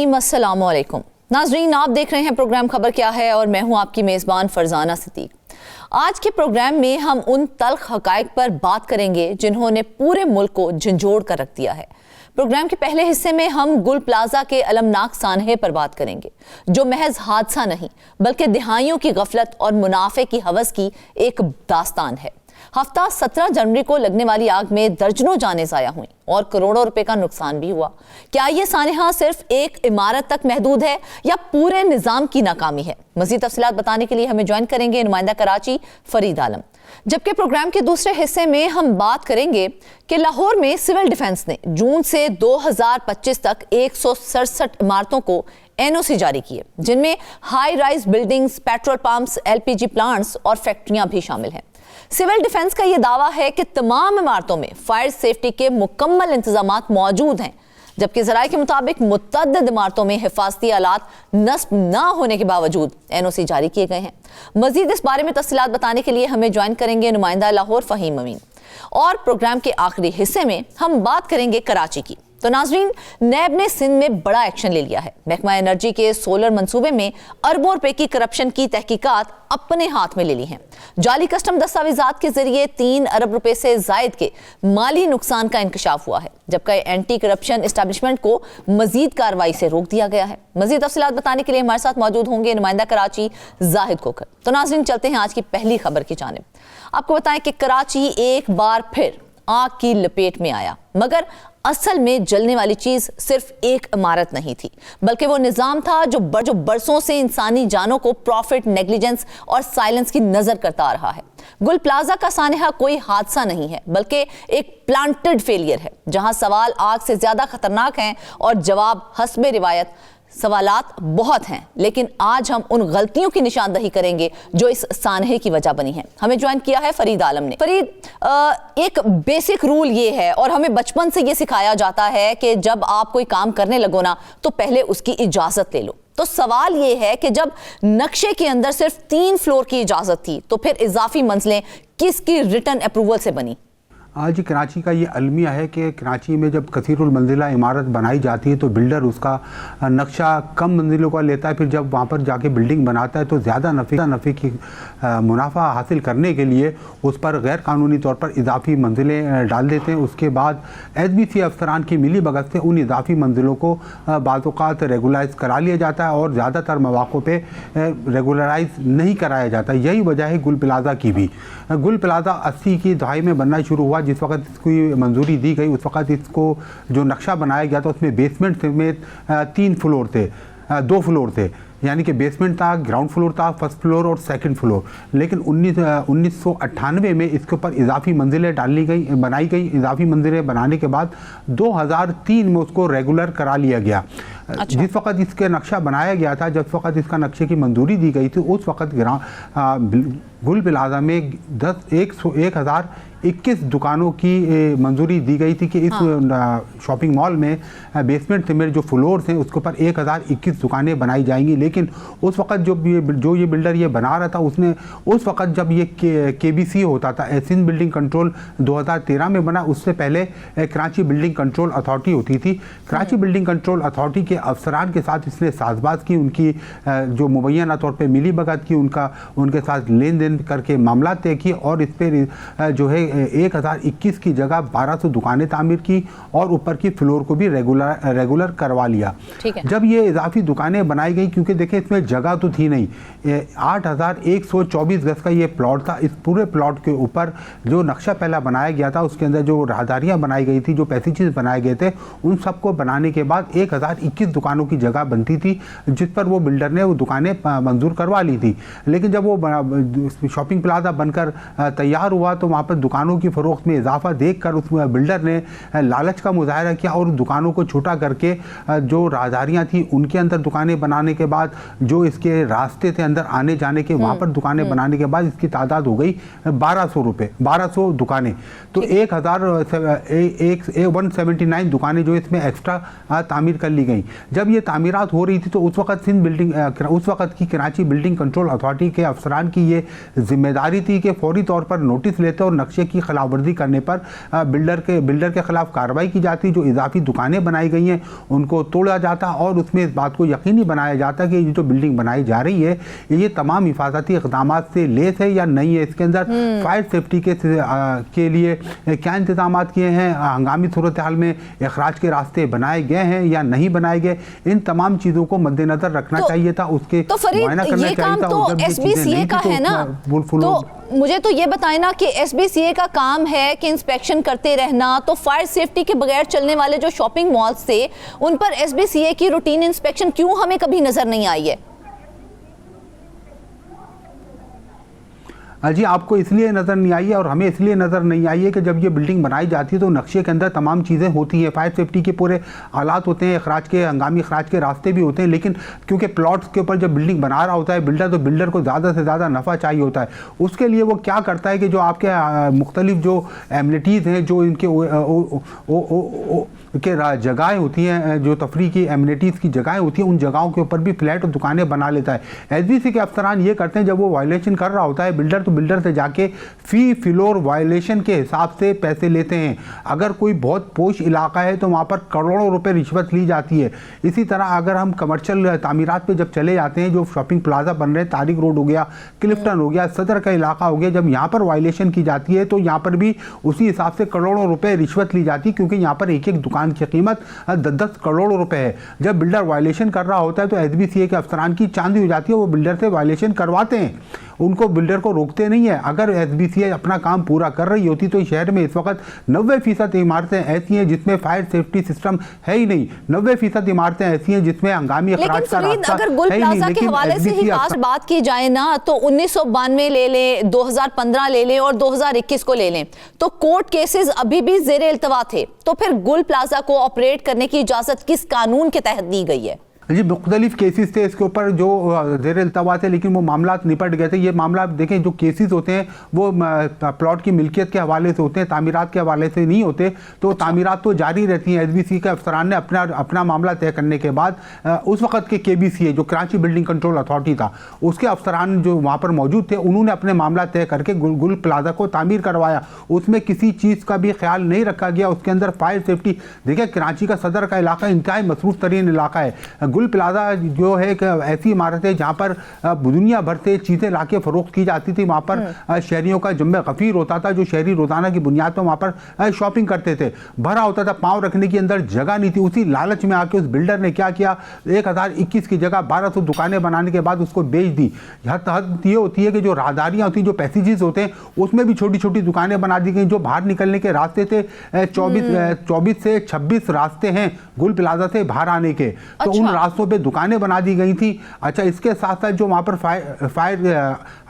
नाज़रीन अस्सलाम वालेकुम। नाज़रीन, आप देख रहे हैं प्रोग्राम खबर क्या है और मैं हूं आपकी मेज़बान फरजाना सिद्दीक। आज के प्रोग्राम में हम उन तल्ख हक़ाइक़ पर बात करेंगे जिन्होंने पूरे मुल्क को झंझोड़ कर रख दिया है। प्रोग्राम के पहले हिस्से में हम गुल प्लाजा के अलमनाक सानहे पर बात करेंगे, जो महज हादसा नहीं बल्कि दिहाइयों की गफलत और मुनाफे की हवस की एक दास्तान है। हफ्ता 17 जनवरी को लगने वाली आग में दर्जनों जानें ज़ाया हुई और करोड़ों रुपए का नुकसान भी हुआ। क्या ये सानहा सिर्फ एक इमारत तक महदूद है या पूरे निज़ाम की नाकामी है? मज़ीद तफसीलात बताने के लिए हमें ज्वाइन करेंगे नुमाइंदा कराची फरीद आलम। जबकि प्रोग्राम के दूसरे हिस्से में हम बात करेंगे कि लाहौर में सिविल डिफेंस ने जून से 2025 तक 167 इमारतों को NOC जारी किए, जिनमें high rise buildings, petrol pumps, LPG plants और फैक्ट्रियां भी शामिल हैं। सिविल डिफेंस का यह दावा है कि तमाम इमारतों में फायर सेफ्टी के मुकम्मल इंतजामात मौजूद हैं, जबकि ज़राए के मुताबिक मुतअद्दिद इमारतों में हिफाजती आलात नस्ब न होने के बावजूद NOC जारी किए गए हैं। मजीद इस बारे में तफसीलात बताने के लिए हमें ज्वाइन करेंगे नुमाइंदा लाहौर फ़हीम अमीन। और प्रोग्राम के आखिरी हिस्से में हम बात करेंगे कराची की। तो नाज़रीन, नैब ने सिंध में बड़ा एक्शन ले लिया है। महकमा एनर्जी के सोलर मंसूबे में अरबों रुपए की करप्शन की तहकीकात अपने हाथ में ले ली हैं। जाली कस्टम दस्तावेजात के जरिए 3 अरब रुपए से जायद के माली नुकसान का इंकशाफ हुआ है, जबकि एंटी करप्शन एस्टेब्लिशमेंट को मजीद कार्रवाई से रोक दिया गया है। मजीद तफसीलात बताने के लिए हमारे साथ मौजूद होंगे नुमाइंदा कराची जाहिद कोकर। तो नाज़रीन, चलते हैं आज की पहली खबर की जानिब। आपको बताएं कि कराची एक बार फिर आग की लपेट में आया, मगर असल में जलने वाली चीज सिर्फ एक इमारत नहीं थी, बल्कि वो निजाम था जो बरसों से इंसानी जानों को प्रॉफिट, नेग्लिजेंस और साइलेंस की नजर करता आ रहा है। गुल प्लाजा का सानहा कोई हादसा नहीं है, बल्कि एक प्लांटेड फेलियर है, जहां सवाल आग से ज्यादा खतरनाक हैं और जवाब हस्बे रिवायत सवालात बहुत हैं। लेकिन आज हम उन गलतियों की निशानदही करेंगे जो इस सानहे की वजह बनी है। हमें ज्वाइन किया है फरीद आलम ने। फरीद, एक बेसिक रूल ये है और हमें बचपन से ये सिखाया जाता है कि जब आप कोई काम करने लगो ना तो पहले उसकी इजाजत ले लो। तो सवाल ये है कि जब नक्शे के अंदर सिर्फ 3 फ्लोर की इजाजत थी तो फिर इजाफी मंजिलें किसकी रिटर्न अप्रूवल से बनी? आज कराची का ये अलमिया है कि कराची में जब कसीरुल मंजिला इमारत बनाई जाती है तो बिल्डर उसका नक्शा कम मंजिलों का लेता है, फिर जब वहाँ पर जाके बिल्डिंग बनाता है तो ज़्यादा नफ़े की मुनाफा हासिल करने के लिए उस पर गैर कानूनी तौर पर इजाफी मंजिलें डाल देते हैं। उसके बाद SBC अफसरान की मिली भगत से उन इजाफी मंजिलों को बाज़-औक़ात रेगुलाइज करा लिया जाता है और ज़्यादातर मौक़ों पर रेगुलराइज नहीं कराया जाता। यही वजह है गुल प्लाजा की भी। गुल प्लाजा 80 की दहाई में बनना शुरू हुआ। जिस वक्त इसको मंजूरी दी गई उस वक्त इसको जो नक्शा बनाया गया था उसमें बेसमेंट समेत 3 फ्लोर थे, 2 फ्लोर थे, यानी कि बेसमेंट था, ग्राउंड फ्लोर था, फर्स्ट फ्लोर और सेकंड फ्लोर। लेकिन 1998 में इसके ऊपर इजाफी मंजिलें बनाई गई। इजाफी मंजिलें बनाने के बाद 2003 में उसको रेगुलर करा लिया गया। अच्छा। जिस वक्त इसके नक्शा बनाया गया था, जिस वक्त इसका नक्शे की मंजूरी दी गई थी, उस वक्त गुल प्लाजा में 1021 दुकानों की मंजूरी दी गई थी कि इस शॉपिंग मॉल में बेसमेंट समेत जो फ्लोर्स हैं उसके ऊपर 1021 दुकानें बनाई जाएंगी। लेकिन उस वक्त जो ये बिल्डर ये बना रहा था उसने उस वक्त जब ये KBC होता था, सिंध बिल्डिंग कंट्रोल 2013 में बना, उससे पहले कराची बिल्डिंग कंट्रोल अथॉरिटी होती थी। कराची बिल्डिंग कंट्रोल अथॉरिटी के अफसरान के साथ इसने साजबाज की, उनकी जो मुबैना तौर पर मिली भगत की, उनके साथ लेन देन करके मामला तय किए और इस पर जो है 1021 की जगह 1200 दुकानें तामीर की और ऊपर की फ्लोर को भी रेगुलर करवा लिया। जब ये इजाफी दुकानें बनाई गई, क्योंकि देखिए इसमें जगह तो थी नहीं, 8124 गज का ये प्लॉट था। इस पूरे प्लॉट के ऊपर जो नक्शा पहला बनाया गया था उसके अंदर जो राहदारियाँ बनाई गई थी, जो पैसेजेस बनाए गए थे, उन सबको बनाने के बाद 1021 दुकानों की जगह बनती थी, जिस पर वो बिल्डर ने वो दुकानें मंजूर करवा ली थी। लेकिन जब वो शॉपिंग प्लाजा बनकर तैयार हुआ तो वहाँ पर दुकानों की फरोख्त में इजाफा देखकर उस बिल्डर ने लालच का मुजाहरा किया और दुकानों को छोटा करके जो राहदारियाँ थी उनके अंदर दुकानें बनाने के बाद, जो इसके रास्ते थे अंदर आने जाने के, वहाँ पर दुकानें बनाने के बाद इसकी तादाद हो गई 1200 दुकानें। तो 179 दुकानें जो इसमें एक्स्ट्रा तामीर कर ली गई। जब ये तामीरात हो रही थी तो उस वक्त उस वक्त की कराची बिल्डिंग कंट्रोल अथॉरिटी के अफसरान की ये जिम्मेदारी थी कि फौरी तौर पर नोटिस लेते और नक्शे की खिलाफवर्जी करने पर बिल्डर के खिलाफ कार्रवाई की जाती। जो इजाफी दुकानें बनाई गई हैं उनको तोड़ा जाता और उसमें इस बात को यकीनी बनाया जाता कि ये जो बिल्डिंग बनाई जा रही है ये तमाम हिफाजती इक़दाम से लेस है या नहीं है, इसके अंदर फायर सेफ्टी के लिए क्या इंतजाम किए हैं, हंगामी सूरत हाल में इखराज के रास्ते बनाए गए हैं या नहीं बनाए गए, इन तमाम चीज़ों को मद्देनजर रखना चाहिए था। उसके मुआयना करना चाहिए था। तो SBCA का है ना, तो मुझे तो ये बताएं ना कि SBCA का काम है कि इंस्पेक्शन करते रहना, तो फायर सेफ्टी के बगैर चलने वाले जो शॉपिंग मॉल्स थे उन पर SBCA की रूटीन इंस्पेक्शन क्यों हमें कभी नजर नहीं आई है? जी, आपको इसलिए नज़र नहीं आई है और हमें इसलिए नज़र नहीं आई है कि जब ये बिल्डिंग बनाई जाती है तो नक्शे के अंदर तमाम चीज़ें होती हैं, फायर सेफ्टी के पूरे आलात होते हैं, हंगामी अखराज के रास्ते भी होते हैं, लेकिन क्योंकि प्लॉट्स के ऊपर जब बिल्डिंग बना रहा होता है बिल्डर, तो बिल्डर को ज़्यादा से ज़्यादा नफ़ा चाहिए होता है। उसके लिए वो क्या करता है कि जो आपके मुख्तलिफ जो एमिनिटीज़ हैं, जो इनके जगहें होती हैं, जो तफरी की एमिनिटीज़ की जगहें होती हैं, उन जगहों के ऊपर भी फ्लैट और दुकानें बना लेता है। SBC के अफसरान ये करते हैं, जब वो वायलेशन कर रहा होता है बिल्डर, तो बिल्डर से जाके फी फ्लोर वायलेशन के हिसाब से पैसे लेते हैं। अगर कोई बहुत पोश इलाका है तो वहाँ पर करोड़ों रुपए रिश्वत ली जाती है। इसी तरह अगर हम कमर्शियल तामीरात पे जब चले जाते हैं, जो शॉपिंग प्लाजा बन रहे हैं, तारिक रोड हो गया, क्लिफ्टन हो गया, सदर का इलाका हो गया, जब यहाँ पर वायलेशन की जाती है तो यहाँ पर भी उसी हिसाब से करोड़ों रुपए रिश्वत ली जाती है, क्योंकि यहाँ पर एक एक दुकान की कीमत 10-10 करोड़ रुपए है। जब बिल्डर वायलेशन कर रहा होता है तो SBCA के अफसरान की चांदी हो जाती है, वो बिल्डर से वायलेशन करवाते हैं, उनको बिल्डर को रोकते नहीं है। अगर SBCA अपना काम पूरा कर रही होती तो शहर में इस वक्त 90% इमारतें ऐसी हैं जिसमें फायर सेफ्टी सिस्टम है ही नहीं, 90% इमारतें ऐसी हैं जिसमें हंगामी अखराज का रास्ता अगर गुल प्लाजा के हवाले से ही बात की जाए ना, तो 1992 ले लें, 2015 ले लें और 2021 को ले लें, तो कोर्ट केसेस अभी भी ज़ेरे इल्तवा थे। तो फिर गुल प्लाजा को ऑपरेट करने की इजाजत किस कानून के तहत दी गई है? जी, मुख्तलिफ केसेस थे इसके ऊपर जो ज़ेर इल्तवा थे, लेकिन वो मामला निपट गए थे। ये मामला देखें, जो केसेस होते हैं वो प्लॉट की मिल्कियत के हवाले से होते हैं, तामीरात के हवाले से नहीं होते। तो तामीरात तो जारी रहती हैं। SBC के अफसरान ने अपना मामला तय करने के बाद उस वक्त के KBCA जो कराची बिल्डिंग कंट्रोल अथॉरिटी था, उसके अफसरान जो वहाँ पर मौजूद थे, उन्होंने अपने मामला तय करके गुल प्लाजा को तामीर करवाया। उसमें किसी चीज़ का भी ख्याल नहीं रखा गया। उसके अंदर फायर सेफ्टी, देखिए कराची का सदर का इलाका इंतहाई मसरूफ़ तरीन इलाका है। गुल प्लाजा जो है एक ऐसी इमारत है जहाँ पर दुनिया भर से चीज़ें लाके फ़रोख्त की जाती थी। वहाँ पर शहरियों का जम्मे गफ़ीर होता था, जो शहरी रोज़ाना की बुनियाद पर वहाँ पर शॉपिंग करते थे। भरा होता था, पाँव रखने की अंदर जगह नहीं थी। उसी लालच में आके उस बिल्डर ने क्या किया, 1021 की जगह 1200 दुकानें बनाने के बाद उसको बेच दी। हद ये होती है कि जो राहदारियाँ होती हैं, जो पैसेजेस होते हैं, उसमें भी छोटी छोटी दुकानें बना दी गई। जो बाहर निकलने के रास्ते थे 24 से 26 रास्ते हैं गुल प्लाजा से बाहर आने के, तो उन रास्तों पे दुकानें बना दी गई थी। अच्छा, इसके साथ साथ जो वहाँ पर फायर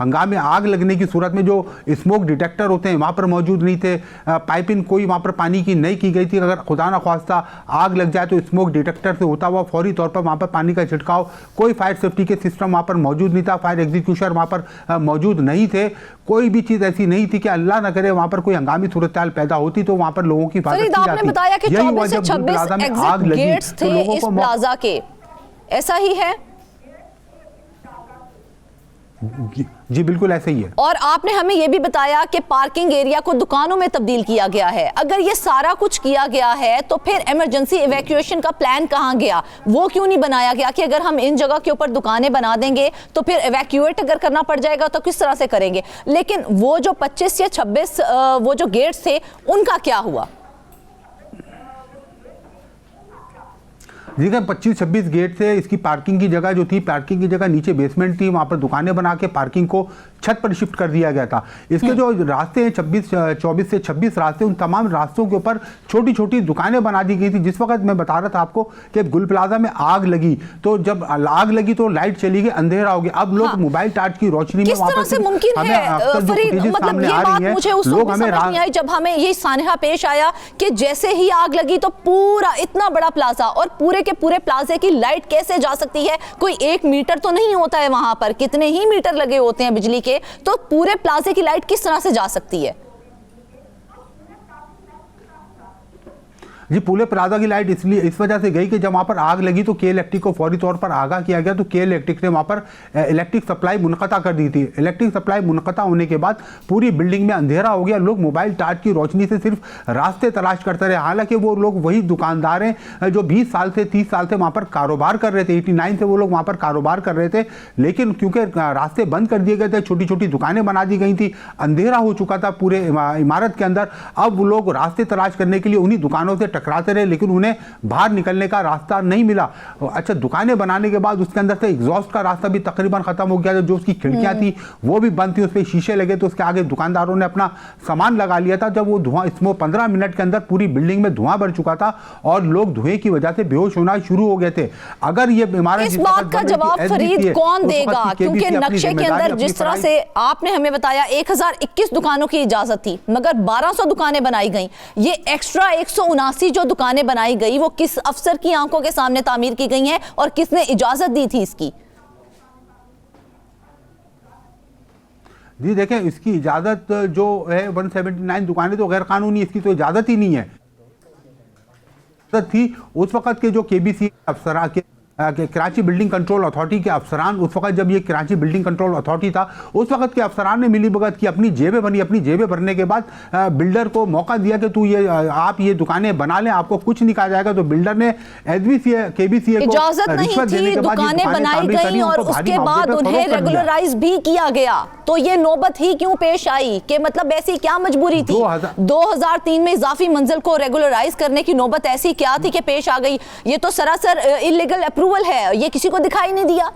हंगामे आग लगने की सूरत में जो स्मोक डिटेक्टर होते हैं वहाँ पर मौजूद नहीं थे। पाइपिंग कोई वहाँ पर पानी की नहीं की गई थी। अगर खुदा न ख्वास्ता आग लग जाए तो स्मोक डिटेक्टर से होता हुआ फौरी तौर पर वहाँ पर पानी का छिड़काव, कोई फायर सेफ्टी के सिस्टम वहाँ पर मौजूद नहीं था। फायर एग्जीक्यूशन वहाँ पर मौजूद नहीं थे। कोई भी चीज़ ऐसी नहीं थी कि अल्लाह न करे वहाँ पर कोई हंगामी सूरत हाल पैदा होती तो वहाँ पर लोगों की हिफाजत की जाती। आपने बताया कि 24 से 26 आग लगी गेट्स थे इस प्लाजा के, ऐसा ही है? जी बिल्कुल ऐसे ही है। और आपने हमें यह भी बताया कि पार्किंग एरिया को दुकानों में तब्दील किया गया है। अगर ये सारा कुछ किया गया है तो फिर इमरजेंसी इवैक्यूएशन का प्लान कहाँ गया? वो क्यों नहीं बनाया गया कि अगर हम इन जगह के ऊपर दुकानें बना देंगे तो फिर इवैक्यूएट अगर करना पड़ जाएगा तो किस तरह से करेंगे? लेकिन वो जो 25 या 26 वो जो गेट्स थे उनका क्या हुआ? देखिए 25-26 गेट से इसकी पार्किंग की जगह जो थी, पार्किंग की जगह नीचे बेसमेंट थी, वहाँ पर दुकानें बना के पार्किंग को छत पर शिफ्ट कर दिया गया था। इसके जो रास्ते हैं 24 से 26 रास्ते, उन तमाम रास्तों के ऊपर छोटी छोटी दुकानें बना दी गई थी। जिस वक्त मैं बता रहा था आपको कि गुल प्लाजा में आग लगी, तो जब आग लगी तो लाइट चली गई, अंधेरा हो गया। अब लोग मोबाइल टार्च की रोशनी में वहाँ पर मुमकिन है फरीद, मतलब ये बात मुझे उस वक्त समझ नहीं आई जब हमें ये सानहा पेश आया कि जैसे ही आग लगी तो पूरा इतना बड़ा प्लाजा और पूरे के पूरे प्लाजे की लाइट कैसे जा सकती है? कोई 1 मीटर तो नहीं होता है वहां पर, कितने ही मीटर लगे होते हैं बिजली के, तो पूरे प्लाजे की लाइट किस तरह से जा सकती है? जी पुले प्लाजा की लाइट इसलिए इस वजह से गई कि जब वहाँ पर आग लगी तो के इलेक्ट्रिक को फौरी तौर पर आगाह किया गया, तो के इलेक्ट्रिक ने वहाँ पर इलेक्ट्रिक सप्लाई मुनक़ता कर दी थी। इलेक्ट्रिक सप्लाई मुनक़ता होने के बाद पूरी बिल्डिंग में अंधेरा हो गया, लोग मोबाइल टार्च की रोशनी से सिर्फ रास्ते तलाश करते रहे। हालांकि वो लोग वही दुकानदार हैं जो 20 साल से 30 साल से वहाँ पर कारोबार कर रहे थे, 89 से वो लोग वहाँ पर कारोबार कर रहे थे, लेकिन क्योंकि रास्ते बंद कर दिए गए थे, छोटी छोटी दुकानें बना दी गई थी, अंधेरा हो चुका था पूरे इमारत के अंदर। अब वो लोग रास्ते तलाश करने के लिए उन्हीं दुकानों से टकराते रहे, लेकिन उन्हें बाहर निकलने का रास्ता नहीं मिला। अच्छा, दुकानें बनाने के बाद उसके अंदर से एग्जॉस्ट का रास्ता भी तकरीबन खत्म हो गया था, जो उसकी खिड़कियां थी वो भी बंद थी, उस पर शीशे लगे, तो उसके आगे दुकानदारों ने अपना सामान लगा लिया था। जब वो धुआं, इसमें 15 मिनट के अंदर पूरी बिल्डिंग में धुआं भर चुका था और लोग धुएं की वजह से बेहोश होना शुरू हो गए थे। अगर ये इमारत, इस बात का जवाब फरीद कौन देगा, क्योंकि नक्शे के अंदर जिस तरह से आपने हमें बताया 1021 दुकानों की इजाजत थी, मगर 1200 दुकानें बनाई गई। ये एक्स्ट्रा 179 जो दुकानें बनाई गई वो किस अफसर की आंखों के सामने तामीर की गई हैं और किसने इजाजत दी थी इसकी? जी देखें, इसकी इजाजत जो है 179 दुकानें तो गैर कानूनी, इसकी तो इजाजत ही नहीं है थी। उस वक्त के जो केबीसी अफसरा के कराची बिल्डिंग कंट्रोल अथॉरिटी के अफसरान, उस वक्त जब ये कराची बिल्डिंग कंट्रोल अथॉरिटी था, उस वक्त के अफसरान ने मिली भगत की, अपनी जेबें बनी, अपनी जेबें भरने के बाद बिल्डर को मौका दिया कि तू ये आप ये दुकानें बना लें, आपको कुछ नहीं कहा जाएगा। तो बिल्डर ने एसबीसीए केबीसीए को इजाजत नहीं थी, दुकानें बनाई गई और उसके बाद उन्हें रेगुलराइज भी किया गया। तो ये नौबत ही क्यों पेश आई कि मतलब ऐसी क्या मजबूरी थी? 2003 में इजाफी मंजिल को रेगुलराइज करने की नौबत ऐसी क्या थी कि पेश आ गई? ये तो सरासर इलीगल अप्रूवल है, ये किसी को दिखाई नहीं दिया।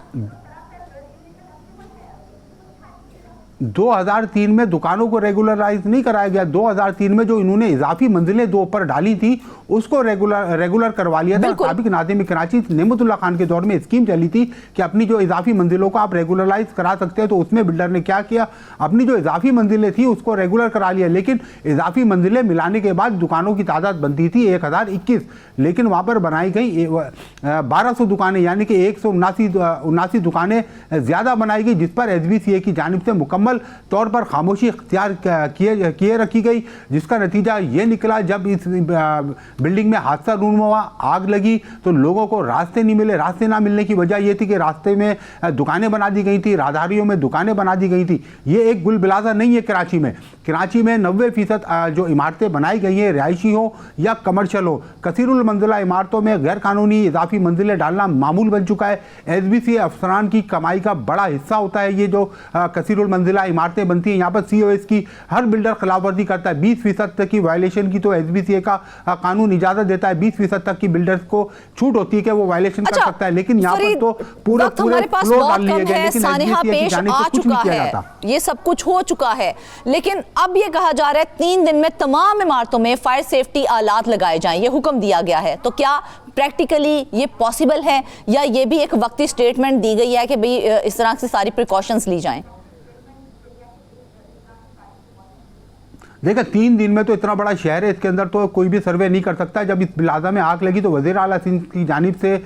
2003 में दुकानों को रेगुलराइज नहीं कराया गया। 2003 में जो इन्होंने इजाफी मंजिलें दो ऊपर डाली थी उसको रेगुलर करवा लिया था। साबिक नाज़िम कराची नेमतुल्लाह खान के दौर में स्कीम चली थी कि अपनी जो इजाफी मंजिलों को आप रेगुलराइज करा सकते हैं। तो उसमें बिल्डर ने क्या किया, अपनी जो इजाफी मंजिलें थी उसको रेगुलर करा लिया, लेकिन इजाफी मंजिलें मिलाने के बाद दुकानों की तादाद बनती थी 1021, लेकिन वहाँ पर बनाई गई 1200 दुकानें, यानी कि 179 दुकानें ज़्यादा बनाई गई, जिस पर SBCA की जानिब से मुकम्मल तौर पर खामोशी इख्तियार किए रखी गई, जिसका नतीजा ये निकला जब इस बिल्डिंग में हादसा रूनुमा आग लगी तो लोगों को रास्ते नहीं मिले। रास्ते ना मिलने की वजह यह थी कि रास्ते में दुकानें बना दी गई थी, राहदारियों में दुकानें बना दी गई थी। ये एक गुलबिलाजा नहीं है कराची में। कराची में 90% जो इमारतें बनाई गई हैं, रिहायशी हो या कमर्शियल हो, कसीरुल मंजिला इमारतों में गैर कानूनी इजाफी मंजिलें डालना मामूल बन चुका है। SBCA अफसरान की कमाई का बड़ा हिस्सा होता है ये जो कसीरुल मंजिला इमारतें बनती हैं। यहाँ पर COS की हर बिल्डर खिलाफवर्जी करता है। 20% तक की वायलेशन की तो SBCA का कानून इजाजत देता है, 20% तक की बिल्डर्स को छूट होती है कि वो वायलेशन कर सकता है, लेकिन यहाँ पर तो पूरे फ्लोर डाल लिए गए, लेकिन SBCA की जानिब से कुछ नहीं किया जाता। ये सब कुछ हो चुका है, लेकिन अब ये कहा जा रहा है 3 दिन में तमाम इमारतों में फायर सेफ्टी आलात लगाए जाएं, ये हुक्म दिया गया है। तो क्या प्रैक्टिकली ये पॉसिबल है या ये भी एक वक्ती स्टेटमेंट दी गई है कि भाई इस तरह से सारी प्रिकॉशंस ली जाएं? देखा 3 दिन में तो इतना बड़ा शहर है, इसके अंदर तो कोई भी सर्वे नहीं कर सकता। जब इस प्लाजा में आग लगी तो वज़ीर आला सिंध की जानिब से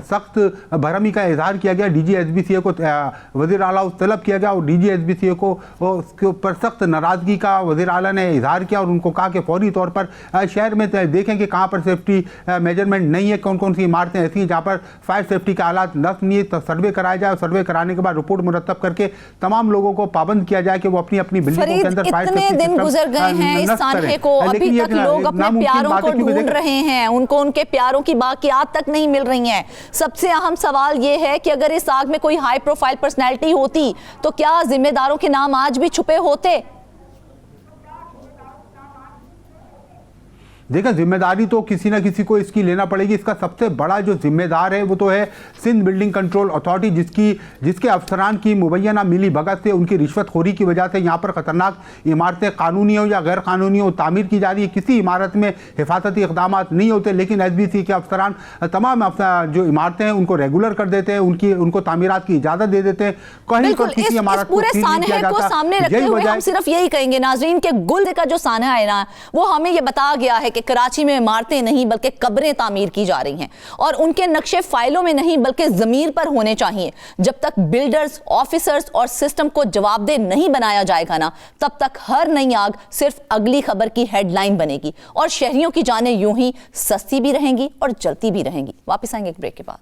सख्त बरहमी का इजहार किया गया। DG SBCA को वज़ीर आला तलब किया गया और DG SBCA को उसके ऊपर सख्त नाराज़गी का वज़ीर आला ने इजहार किया और उनको कहा कि फौरी तौर पर शहर में देखें कि कहाँ पर सेफ्टी मेजरमेंट नहीं है, कौन कौन सी इमारतें ऐसी हैं जहाँ पर फायर सेफ्टी के हालात नस्ब नहीं है, तो सर्वे कराया जाए और सर्वे कराने के बाद रिपोर्ट मुरतब करके तमाम लोगों को पाबंद किया जाए कि वो अपनी अपनी बिल्डिंगों के अंदर फायर सेफ्टी गुजर गए हैं इस सानहे को, अभी तक लोग अपने प्यारों को ढूंढ रहे हैं, उनको उनके प्यारों की बाकियात तक नहीं मिल रही हैं। सबसे अहम सवाल ये है कि अगर इस आग में कोई हाई प्रोफाइल पर्सनैलिटी होती तो क्या जिम्मेदारों के नाम आज भी छुपे होते? देखा, जिम्मेदारी तो किसी ना किसी को इसकी लेना पड़ेगी। इसका सबसे बड़ा जो जिम्मेदार है वो तो है सिंध बिल्डिंग कंट्रोल अथॉरिटी, जिसके अफसरान की मुबैना मिली भगत से, उनकी रिश्वतखोरी की वजह से यहाँ पर ख़तरनाक इमारतें कानूनी हो या गैर कानूनी हो तामीर की जा रही है। किसी इमारत में हिफाजती इक़दाम नहीं होते, लेकिन SBCA के अफसरान तमाम जो इमारतें हैं उनको रेगुलर कर देते हैं, उनको तामीरात की इजाज़त दे देते हैं। कहीं पर किसी इमारत को सामने रखते हुए हम सिर्फ यही कहेंगे नाज़रीन के गुल का जो सानहा है ना, वो हमें ये बता गया है कि कि कराची में इमारतें नहीं बल्कि कब्रें तामीर की जा रही हैं और उनके नक्शे फाइलों में नहीं बल्कि ज़मीर पर होने चाहिए। जब तक बिल्डर्स, ऑफिसर्स और सिस्टम को जवाबदेह नहीं बनाया जाएगा ना, तब तक हर नई आग सिर्फ अगली खबर की हेडलाइन बनेगी और शहरियों की जानें यूं ही सस्ती भी रहेंगी और जलती भी रहेंगी। वापस आएंगे एक ब्रेक के बाद।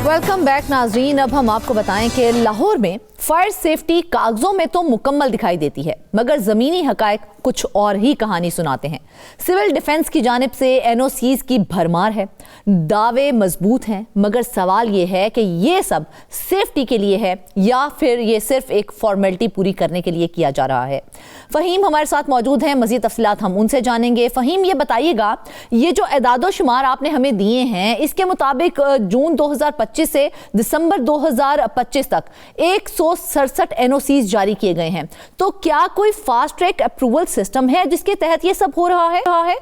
वेलकम बैक नाजरीन। अब हम आपको बताएं कि लाहौर में फायर सेफ्टी कागजों में तो मुकम्मल दिखाई देती है, मगर ज़मीनी हकायक कुछ और ही कहानी सुनाते हैं। सिविल डिफेंस की जानिब से एनओसीज की भरमार है, दावे मजबूत हैं, मगर सवाल ये है कि ये सब सेफ्टी के लिए है या फिर ये सिर्फ एक फॉर्मेलिटी पूरी करने के लिए किया जा रहा है। फ़हीम हमारे साथ मौजूद हैं, मज़ीद तफसीलात हम उनसे जानेंगे। फ़हीम, ये बताइएगा, ये जो एदादो शुमार आपने हमें दिए हैं, इसके मुताबिक जून 2025 से दिसंबर 2025 तक 167 एनओसीज जारी किए गए हैं। तो क्या कोई फास्ट ट्रैक अप्रूवल सिस्टम है जिसके तहत ये सब हो रहा है?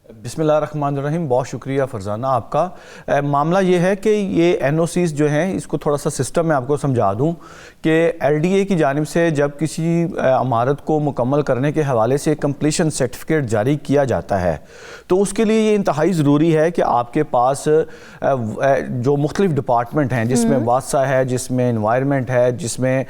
बिस्मिल्लाहिर्रहमानिर्रहीम। बहुत शुक्रिया फरजाना आपका। मामला ये है कि ये एनओसीज जो हैं, इसको थोड़ा सा सिस्टम मैं आपको समझा दूं कि एलडीए की जानिब से जब किसी इमारत को मुकम्मल करने के हवाले से कंप्लीशन सर्टिफिकेट जारी किया जाता है तो उसके लिए ये इंतहाई ज़रूरी है कि आपके पास जो मुख्तलिफ डिपार्टमेंट हैं, जिसमें वासा है, जिसमें एनवायरनमेंट है, जिसमें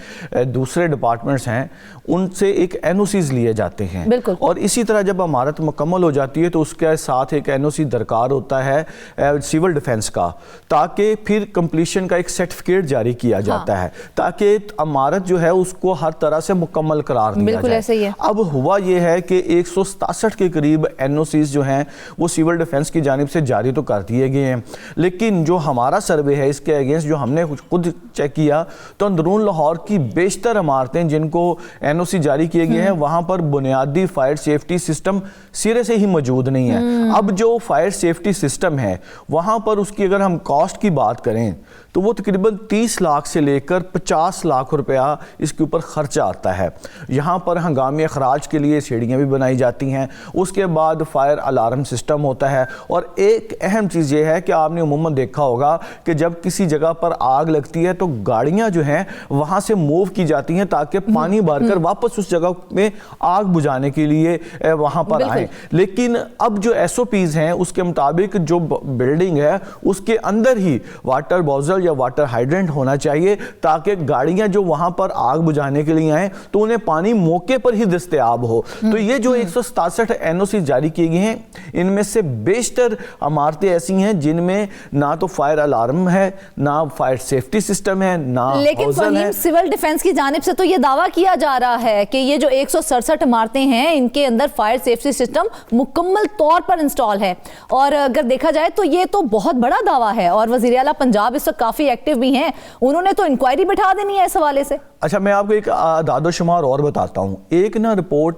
दूसरे डिपार्टमेंट्स हैं, उनसे एक एनओसीज लिए जाते हैं। और इसी तरह जब इमारत मुकम्मल हो जाती है तो उसके साथ एक एनओसी दरकार होता है सिविल डिफेंस का, ताकि फिर कंप्लीशन का एक सर्टिफिकेट जारी किया जाता है, ताकि इमारत जो है उसको हर तरह से मुकम्मल करार दिया जाए। ऐसे ही है। अब हुआ ये है कि 167 के करीब एनओसीज जो हैं वो सिविल डिफेंस की जानिब से जारी तो कर दिए गए हैं, लेकिन जो हमारा सर्वे है इसके अगेंस्ट जो हमने खुद चेक किया तो अंदरून लाहौर की बेशतर इमारतें जिनको एनओसी जारी किए गए हैं वहां पर बुनियादी फायर सेफ्टी सिस्टम सिरे से ही मौजूद नहीं है। अब जो फायर सेफ्टी सिस्टम है वहां पर उसकी अगर हम कॉस्ट की बात करें तो वो तकरीबन 30 लाख से लेकर 50 लाख रुपया इसके ऊपर खर्चा आता है। यहाँ पर हंगामी अखराज के लिए सीढ़ियाँ भी बनाई जाती हैं, उसके बाद फायर अलार्म सिस्टम होता है। और एक अहम चीज़ ये है कि आपने उमूमन देखा होगा कि जब किसी जगह पर आग लगती है तो गाड़ियाँ जो हैं वहाँ से मूव की जाती हैं ताकि पानी भरकर वापस उस जगह में आग बुझाने के लिए वहाँ पर आए। लेकिन अब जो SOPs हैं उसके मुताबिक जो बिल्डिंग है उसके अंदर ही वाटर बॉजल या वाटर हाइड्रेंट होना चाहिए ताकि गाड़ियां जो वहां पर आग बुझाने के लिए आए तो उन्हें पानी मौके पर ही दस्तयाब हो। तो ये जो 167 एनओसी जारी किए गए हैं इनमें से बेशतर इमारतें ऐसी हैं जिनमें ना तो फायर अलार्म है, ना फायर सेफ्टी सिस्टम है, ना लेकिन फहीम सिविल डिफेंस की जानिब से तो ये दावा किया जा रहा है कि ये जो 167 इमारतें हैं इनके अंदर फायर सेफ्टी सिस्टम मुकम्मल तौर पर इंस्टॉल है। और अगर देखा जाए तो ये तो बहुत बड़ा दावा है और वज़ीर आला पंजाब इस वक्त काफी एक्टिव भी हैं, उन्होंने तो इंक्वायरी बिठा देनी है इस हवाले से। अच्छा, मैं आपको एक आदाद शुमार और बताता हूँ। एक ना रिपोर्ट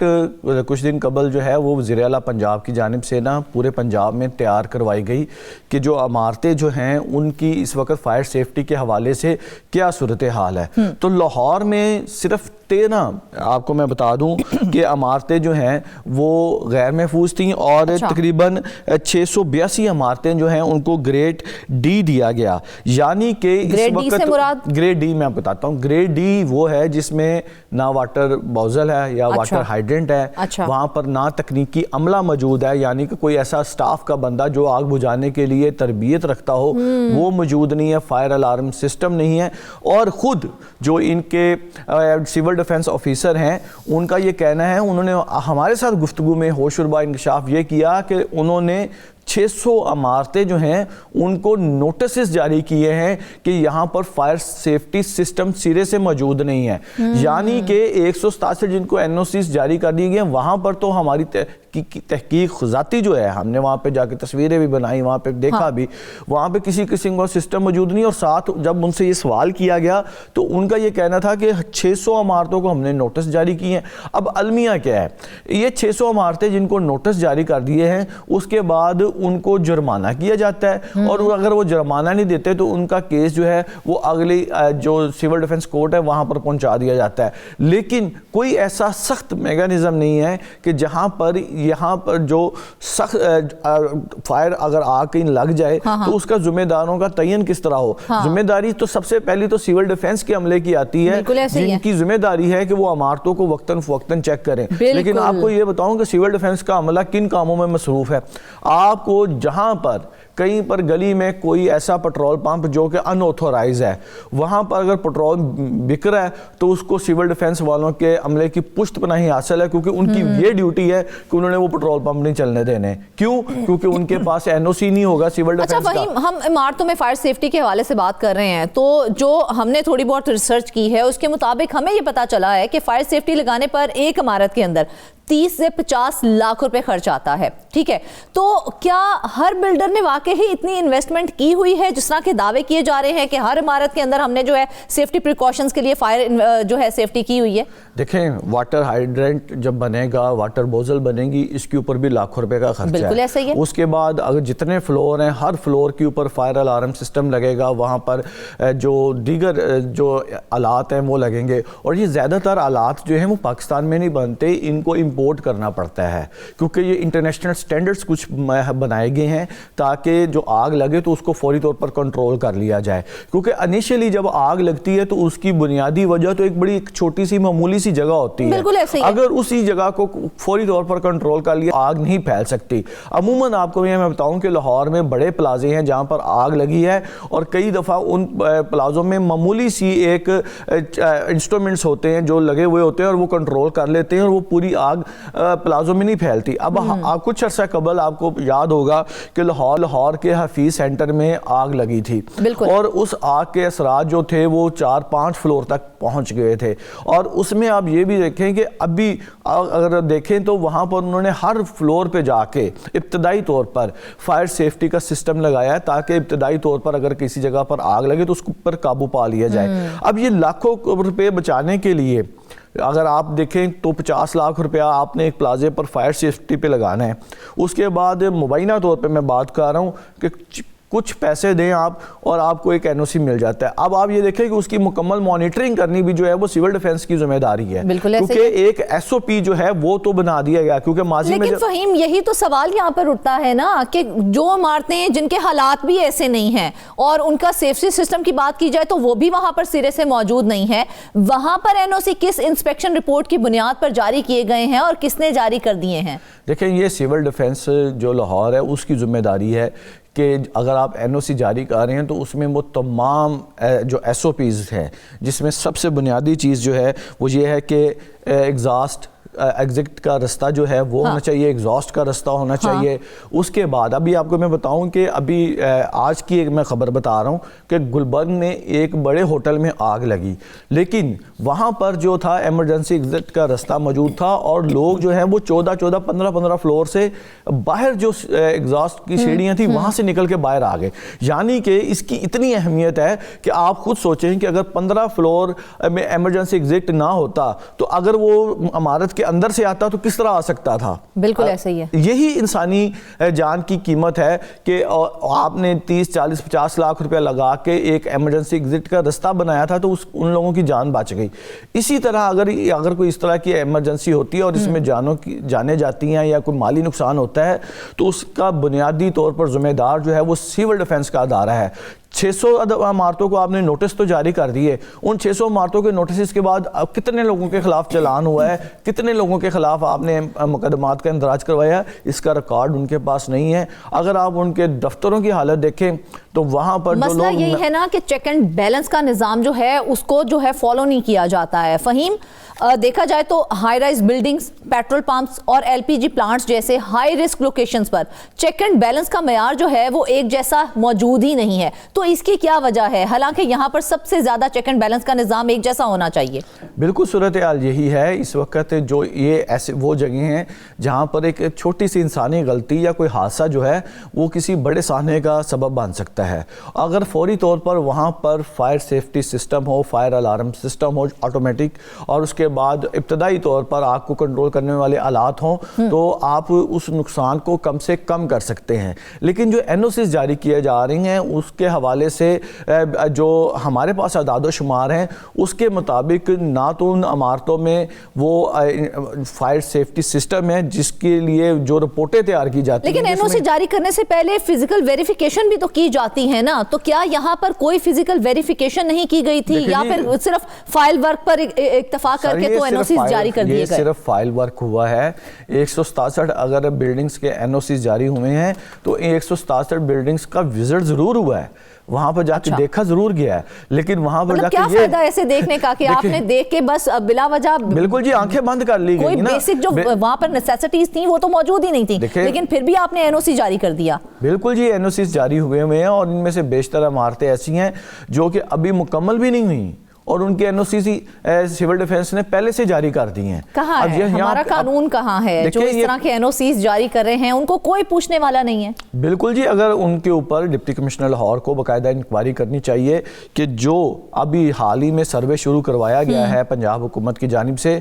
कुछ दिन कबल जो है वो वज़ीर आला पंजाब की जानिब से ना पूरे पंजाब में तैयार करवाई गई कि जो इमारतें जो हैं उनकी इस वक्त फायर सेफ्टी के हवाले से क्या सूरत हाल है। तो लाहौर में सिर्फ 13 आपको मैं बता दूं कि इमारतें जो हैं वो गैर महफूज थी और तकरीबन 682 इमारतें जो हैं उनको ग्रेड डी दिया गया। यानी कि इस वक्त ग्रेड डी मैं बताता हूँ, ग्रेड डी वो है जिसमें ना वाटर बॉजल है या वाटर हाइड्रेंट है, वहाँ पर ना तकनीकी अमला मौजूद है, यानी कि कोई ऐसा स्टाफ का बंदा जो आग बुझाने के लिए तरबियत रखता हो वो मौजूद नहीं है, फायर अलार्म सिस्टम नहीं है। और ख़ुद जो इनके सिविल डिफेंस ऑफिसर हैं उनका ये कहना है, उन्होंने हमारे साथ गुफ्तगू में होशुरबा इंकशाफ ये किया कि उन्होंने 600 इमारतें जो हैं उनको नोटिस जारी किए हैं कि यहाँ पर फायर सेफ्टी सिस्टम सिरे से मौजूद नहीं है। यानी कि 167 जिनको एनओसीज जारी कर दिए गए वहाँ पर तो हमारी तहकीक ज़ाती जो है, हमने वहाँ पे जाके तस्वीरें भी बनाई, वहाँ पे देखा भी, वहाँ पे किसी किस्म का सिस्टम मौजूद नहीं। और साथ जब उनसे ये सवाल किया गया तो उनका ये कहना था कि 600 इमारतों को हमने नोटिस जारी किए हैं। अब अलमिया क्या है, ये 600 इमारतें जिनको नोटिस जारी कर दिए हैं उसके बाद ان کو جرمانہ کیا جاتا ہے، اور اگر وہ جرمانہ نہیں دیتے تو ان کا کیس جو ہے وہ اگلی جو سول ڈیفنس کورٹ ہے وہاں پر پہنچا دیا جاتا ہے. لیکن کوئی ایسا سخت میکانزم نہیں ہے کہ جہاں پر یہاں پر جو سخت فائر اگر آگ کہیں لگ جائے تو اس کا ذمہ داروں کا تعین کس طرح ہو. ذمہ داری تو سب سے پہلی تو سول ڈیفنس کے عملے کی آتی ہے، جن کی ذمہ داری ہے کہ وہ عمارتوں کو وقتاً فوقتاً چیک کریں. لیکن آپ کو یہ بتاؤں کہ سول ڈیفنس کا عملہ کن کاموں میں مصروف ہے. آپ کو جہاں پر کہیں پر گلی میں کوئی ایسا پٹرول پمپ جو کہ ان آتھورائز ہے، وہاں پر اگر پٹرول بک رہا ہے تو اس کو سول ڈیفنس والوں کے عملے کی پشت پناہی حاصل ہے، کیونکہ ان کی یہ ڈیوٹی ہے کہ انہوں نے وہ پٹرول پمپ نہیں چلنے دینے. کیوں؟ کیونکہ ان کے پاس NOC نہیں ہوگا سول ڈیفنس کا. اچھا فہیم، ہم عمارتوں میں فائر سیفٹی کے حوالے سے بات کر رہے ہیں، تو جو ہم نے تھوڑی بہت ریسرچ کی ہے اس کے مطابق ہمیں یہ پتا چلا ہے کہ فائر سیفٹی لگانے پر ایک عمارت کے اندر 30 سے 50 لاکھ روپے خرچ آتا ہے. ٹھیک ہے، تو کیا ہر بلڈر نے واقعی اتنی انویسٹمنٹ کی ہوئی ہے جس طرح کے دعوے کیے جا رہے ہیں کہ ہر عمارت کے اندر ہم نے جو ہے سیفٹی پریکاشنز کے لیے فائر جو ہے سیفٹی کی ہوئی ہے؟ دیکھیں، واٹر ہائیڈرنٹ جب بنے گا، واٹر بوزل بنے گی، اس کے اوپر بھی لاکھوں روپے کا خرچہ ہے. بالکل ایسا ہی ہے. اس کے بعد اگر جتنے فلور ہیں ہر فلور کے اوپر فائر الارم سسٹم لگے گا، وہاں پر جو دیگر جو آلات ہیں وہ لگیں گے. اور یہ زیادہ تر آلات جو ہیں وہ پاکستان میں نہیں بنتے، ان کو امپورٹ کرنا پڑتا ہے، کیونکہ یہ انٹرنیشنل سٹینڈرڈز کچھ بنائے گئے ہیں تاکہ جو آگ لگے تو اس کو فوری طور پر کنٹرول کر لیا جائے. کیونکہ انیشلی جب آگ لگتی ہے تو اس کی بنیادی وجہ تو ایک بڑی چھوٹی سی معمولی سی جگہ ہوتی ہے. اگر اسی جگہ کو فوری طور پر کنٹرول کر لیا آگ نہیں پھیل سکتی. عموماً آپ کو میں بتاؤں کہ لاہور میں بڑے پلازے ہیں جہاں پر آگ لگی ہے، اور کئی دفعہ ان پلازوں میں معمولی سی ایک انسٹرومنٹس ہوتے ہیں جو لگے ہوئے ہوتے ہیں اور وہ کنٹرول کر لیتے ہیں اور وہ پوری آگ پلازوں میں نہیں پھیلتی. اب کچھ عرصہ قبل آپ کو یاد ہوگا کہ لاہور کے حفیظ سینٹر میں آگ لگی تھی، اور اس آگ کے اثرات جو تھے وہ 4-5 فلور تک پہنچ گئے تھے. اور اس میں آپ یہ بھی دیکھیں کہ ابھی اگر دیکھیں تو وہاں پر انہوں نے ہر فلور پہ جا کے ابتدائی طور پر فائر سیفٹی کا سسٹم لگایا ہے تاکہ ابتدائی طور پر اگر کسی جگہ پر آگ لگے تو اس پر قابو پا لیا جائے. اب یہ لاکھوں روپے بچانے کے لیے اگر آپ دیکھیں تو 50 لاکھ روپیہ آپ نے ایک پلازے پر فائر سیفٹی پہ لگانا ہے. اس کے بعد مبینہ طور پہ میں بات کر رہا ہوں کہ کچھ پیسے دیں آپ اور آپ کو ایک NOC مل جاتا ہے. اب آپ یہ دیکھیں کہ اس کی مکمل مانیٹرنگ کرنی بھی جو ہے وہ سول ڈیفنس کی ذمہ داری ہے، کیونکہ ایک SOP جو ہے وہ تو بنا دیا گیا. کیونکہ ماضی میں لیکن فہیم یہی تو سوال یہاں پر اٹھتا ہے نا کہ جو عمارتیں جن کے حالات بھی ایسے نہیں ہیں اور ان کا سیفٹی سسٹم کی بات کی جائے تو وہ بھی وہاں پر سرے سے موجود نہیں ہے، وہاں پر NOC کس انسپیکشن رپورٹ کی بنیاد پر جاری کیے گئے ہیں اور کس نے جاری کر دیے ہیں؟ دیکھیں، یہ سول ڈیفنس جو لاہور ہے اس کی ذمہ داری ہے کہ اگر آپ NOC جاری کر رہے ہیں تو اس میں وہ تمام جو SOPs ہیں، جس میں سب سے بنیادی چیز جو ہے وہ یہ ہے کہ ایگزٹ کا رستہ جو ہے وہ ہونا چاہیے، ایگزاسٹ کا رستہ ہونا چاہیے. اس کے بعد ابھی آپ کو میں بتاؤں کہ ابھی آج کی ایک میں خبر بتا رہا ہوں کہ گلبرگ میں ایک بڑے ہوٹل میں آگ لگی، لیکن وہاں پر جو تھا ایمرجنسی ایگزٹ کا رستہ موجود تھا اور لوگ جو ہیں وہ 15 فلور سے باہر جو ایگزاسٹ کی سیڑھیاں تھیں وہاں سے نکل کے باہر آ گئے. یعنی کہ اس کی اتنی اہمیت ہے کہ آپ خود سوچیں کہ اگر 15 فلور میں ایمرجنسی ایگزٹ نہ ہوتا تو اگر وہ عمارت کے اندر سے آتا تو کس طرح آ سکتا تھا؟ بالکل ایسا ہی ہے. یہی انسانی جان کی قیمت ہے کہ آپ نے 30, 40, 50 لاکھ روپے لگا کے ایک ایمرجنسی ایگزٹ کا رستہ بنایا تھا تو ان لوگوں کی جان بچ گئی. اسی طرح اگر کوئی اس طرح کی ایمرجنسی ہوتی ہے اور اس میں جانیں جاتی ہیں یا کوئی مالی نقصان ہوتا ہے تو اس کا بنیادی طور پر ذمہ دار جو ہے وہ سول ڈیفنس کا ادارہ ہے. 600 عمارتوں کو آپ نے نوٹس تو جاری کر دیے، ان 600 عمارتوں کے نوٹسز کے بعد کتنے لوگوں کے خلاف چلان ہوا ہے، کتنے لوگوں کے خلاف آپ نے مقدمات کا اندراج کروایا، اس کا ریکارڈ ان کے پاس نہیں ہے. اگر آپ ان کے دفتروں کی حالت دیکھیں تو وہاں پر جو مسئلہ یہی ہے نا کہ چیک اینڈ بیلنس کا نظام جو ہے اس کو جو ہے فالو نہیں کیا جاتا ہے. فہیم، دیکھا جائے تو high rise buildings, petrol pumps اور LPG پلانٹس جیسے high risk locations per check and balance کا معیار جو ہے وہ ایک جیسا موجود ہی نہیں ہے. तो इसकी क्या वजह है, हालांकि यहाँ पर सबसे ज्यादा चेक एंड बैलेंस का निजाम एक जैसा होना चाहिए? बिल्कुल सूरत हाल यही है इस वक्त, जो ये ऐसे वो जगह हैं जहाँ पर एक छोटी सी इंसानी गलती या कोई हादसा जो है वो किसी बड़े साहने का सबब बन सकता है। अगर फौरी तौर पर वहाँ पर फायर सेफ्टी सिस्टम हो, फायर अलार्म सिस्टम हो ऑटोमेटिक, और उसके बाद इब्तदाई तौर पर आग को कंट्रोल करने वाले आलात हों, तो आप उस नुकसान को कम से कम कर सकते हैं। लेकिन जो एनओसीज जारी किए जा रही हैं उसके हवाले से जो हमारे पास अदाद शुमार हैं उसके मुताबिक ना तो उन इमारतों में वो फायर सेफ्टी सिस्टम है जिसके लिए जो रिपोर्टें तैयार की जाती हैं। लेकिन एनओसी जारी करने से पहले फिजिकल वेरिफिकेशन भी तो की जाती है ना, तो क्या यहाँ पर कोई फिजिकल वेरिफिकेशन नहीं की गई थी या फिर सिर्फ फाइल वर्क पर इत्तफा करके तो एनओसी जारी कर दिए गए? सिर्फ फाइल वर्क हुआ है। 167 अगर बिल्डिंग्स के एनओसी जारी हुए हैं तो 167 बिल्डिंग्स का विजिट जरूर हुआ है, वहां पर जाके देखा जरूर गया है, लेकिन वहां पर जाके क्या फायदा ऐसे देखने का कि आपने देख के बस बिला वजह बिल्कुल जी आंखें बंद कर ली गई कोई ना, बेसिक जो वहां पर नेसेसिटीज थी वो तो मौजूद ही नहीं थी, लेकिन फिर भी आपने एनओसी जारी कर दिया। बिल्कुल जी एनओसी जारी हुए हैं और इनमें से बेशतर इमारतें ऐसी हैं जो कि अभी मुकम्मल भी नहीं हुई और उनके एनओसी सिविल डिफेंस ने पहले से जारी कर दी हैं। कहाँ है हमारा कानून, कहाँ है जो इस तरह के एनओसी जारी कर रहे हैं उनको कोई पूछने वाला नहीं है? बिल्कुल जी, अगर उनके ऊपर डिप्टी कमिश्नर लाहौर को बाकायदा इंक्वायरी करनी चाहिए कि जो अभी हाल ही में सर्वे शुरू करवाया गया है पंजाब हुकूमत की जानिब से,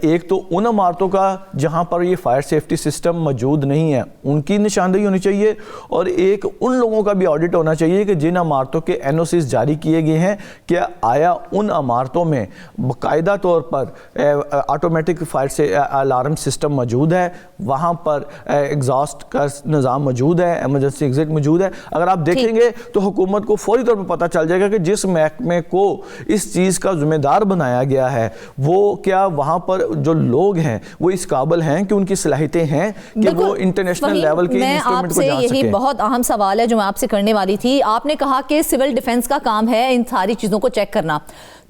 एक तो उन इमारतों का जहाँ पर ये फायर सेफ्टी सिस्टम मौजूद नहीं है उनकी निशानदेही होनी चाहिए, और एक उन लोगों का भी ऑडिट होना चाहिए कि जिन इमारतों के एनओसी जारी किए गए हैं क्या आया उन इमारतों में बाकायदा तौर पर ऑटोमेटिक फायर से अलार्म सिस्टम मौजूद है, वहाँ पर एग्जॉस्ट का निज़ाम मौजूद है, एमरजेंसी एग्जिट मौजूद है। अगर आप देखेंगे तो हुकूमत को फौरी तौर पर पता चल जाएगा कि जिस महकमे को इस चीज़ का जिम्मेदार बनाया गया है वो क्या वहाँ पर जो लोग हैं वो इस काबिल हैं कि उनकी सलाहियतें हैं कि वो इंटरनेशनल लेवल के इंस्ट्रूमेंट को जा सकें। यही बहुत अहम सवाल है जो मैं आपसे करने वाली थी। आपने कहा कि सिविल डिफेंस का काम है इन सारी चीज़ों को चेक करना,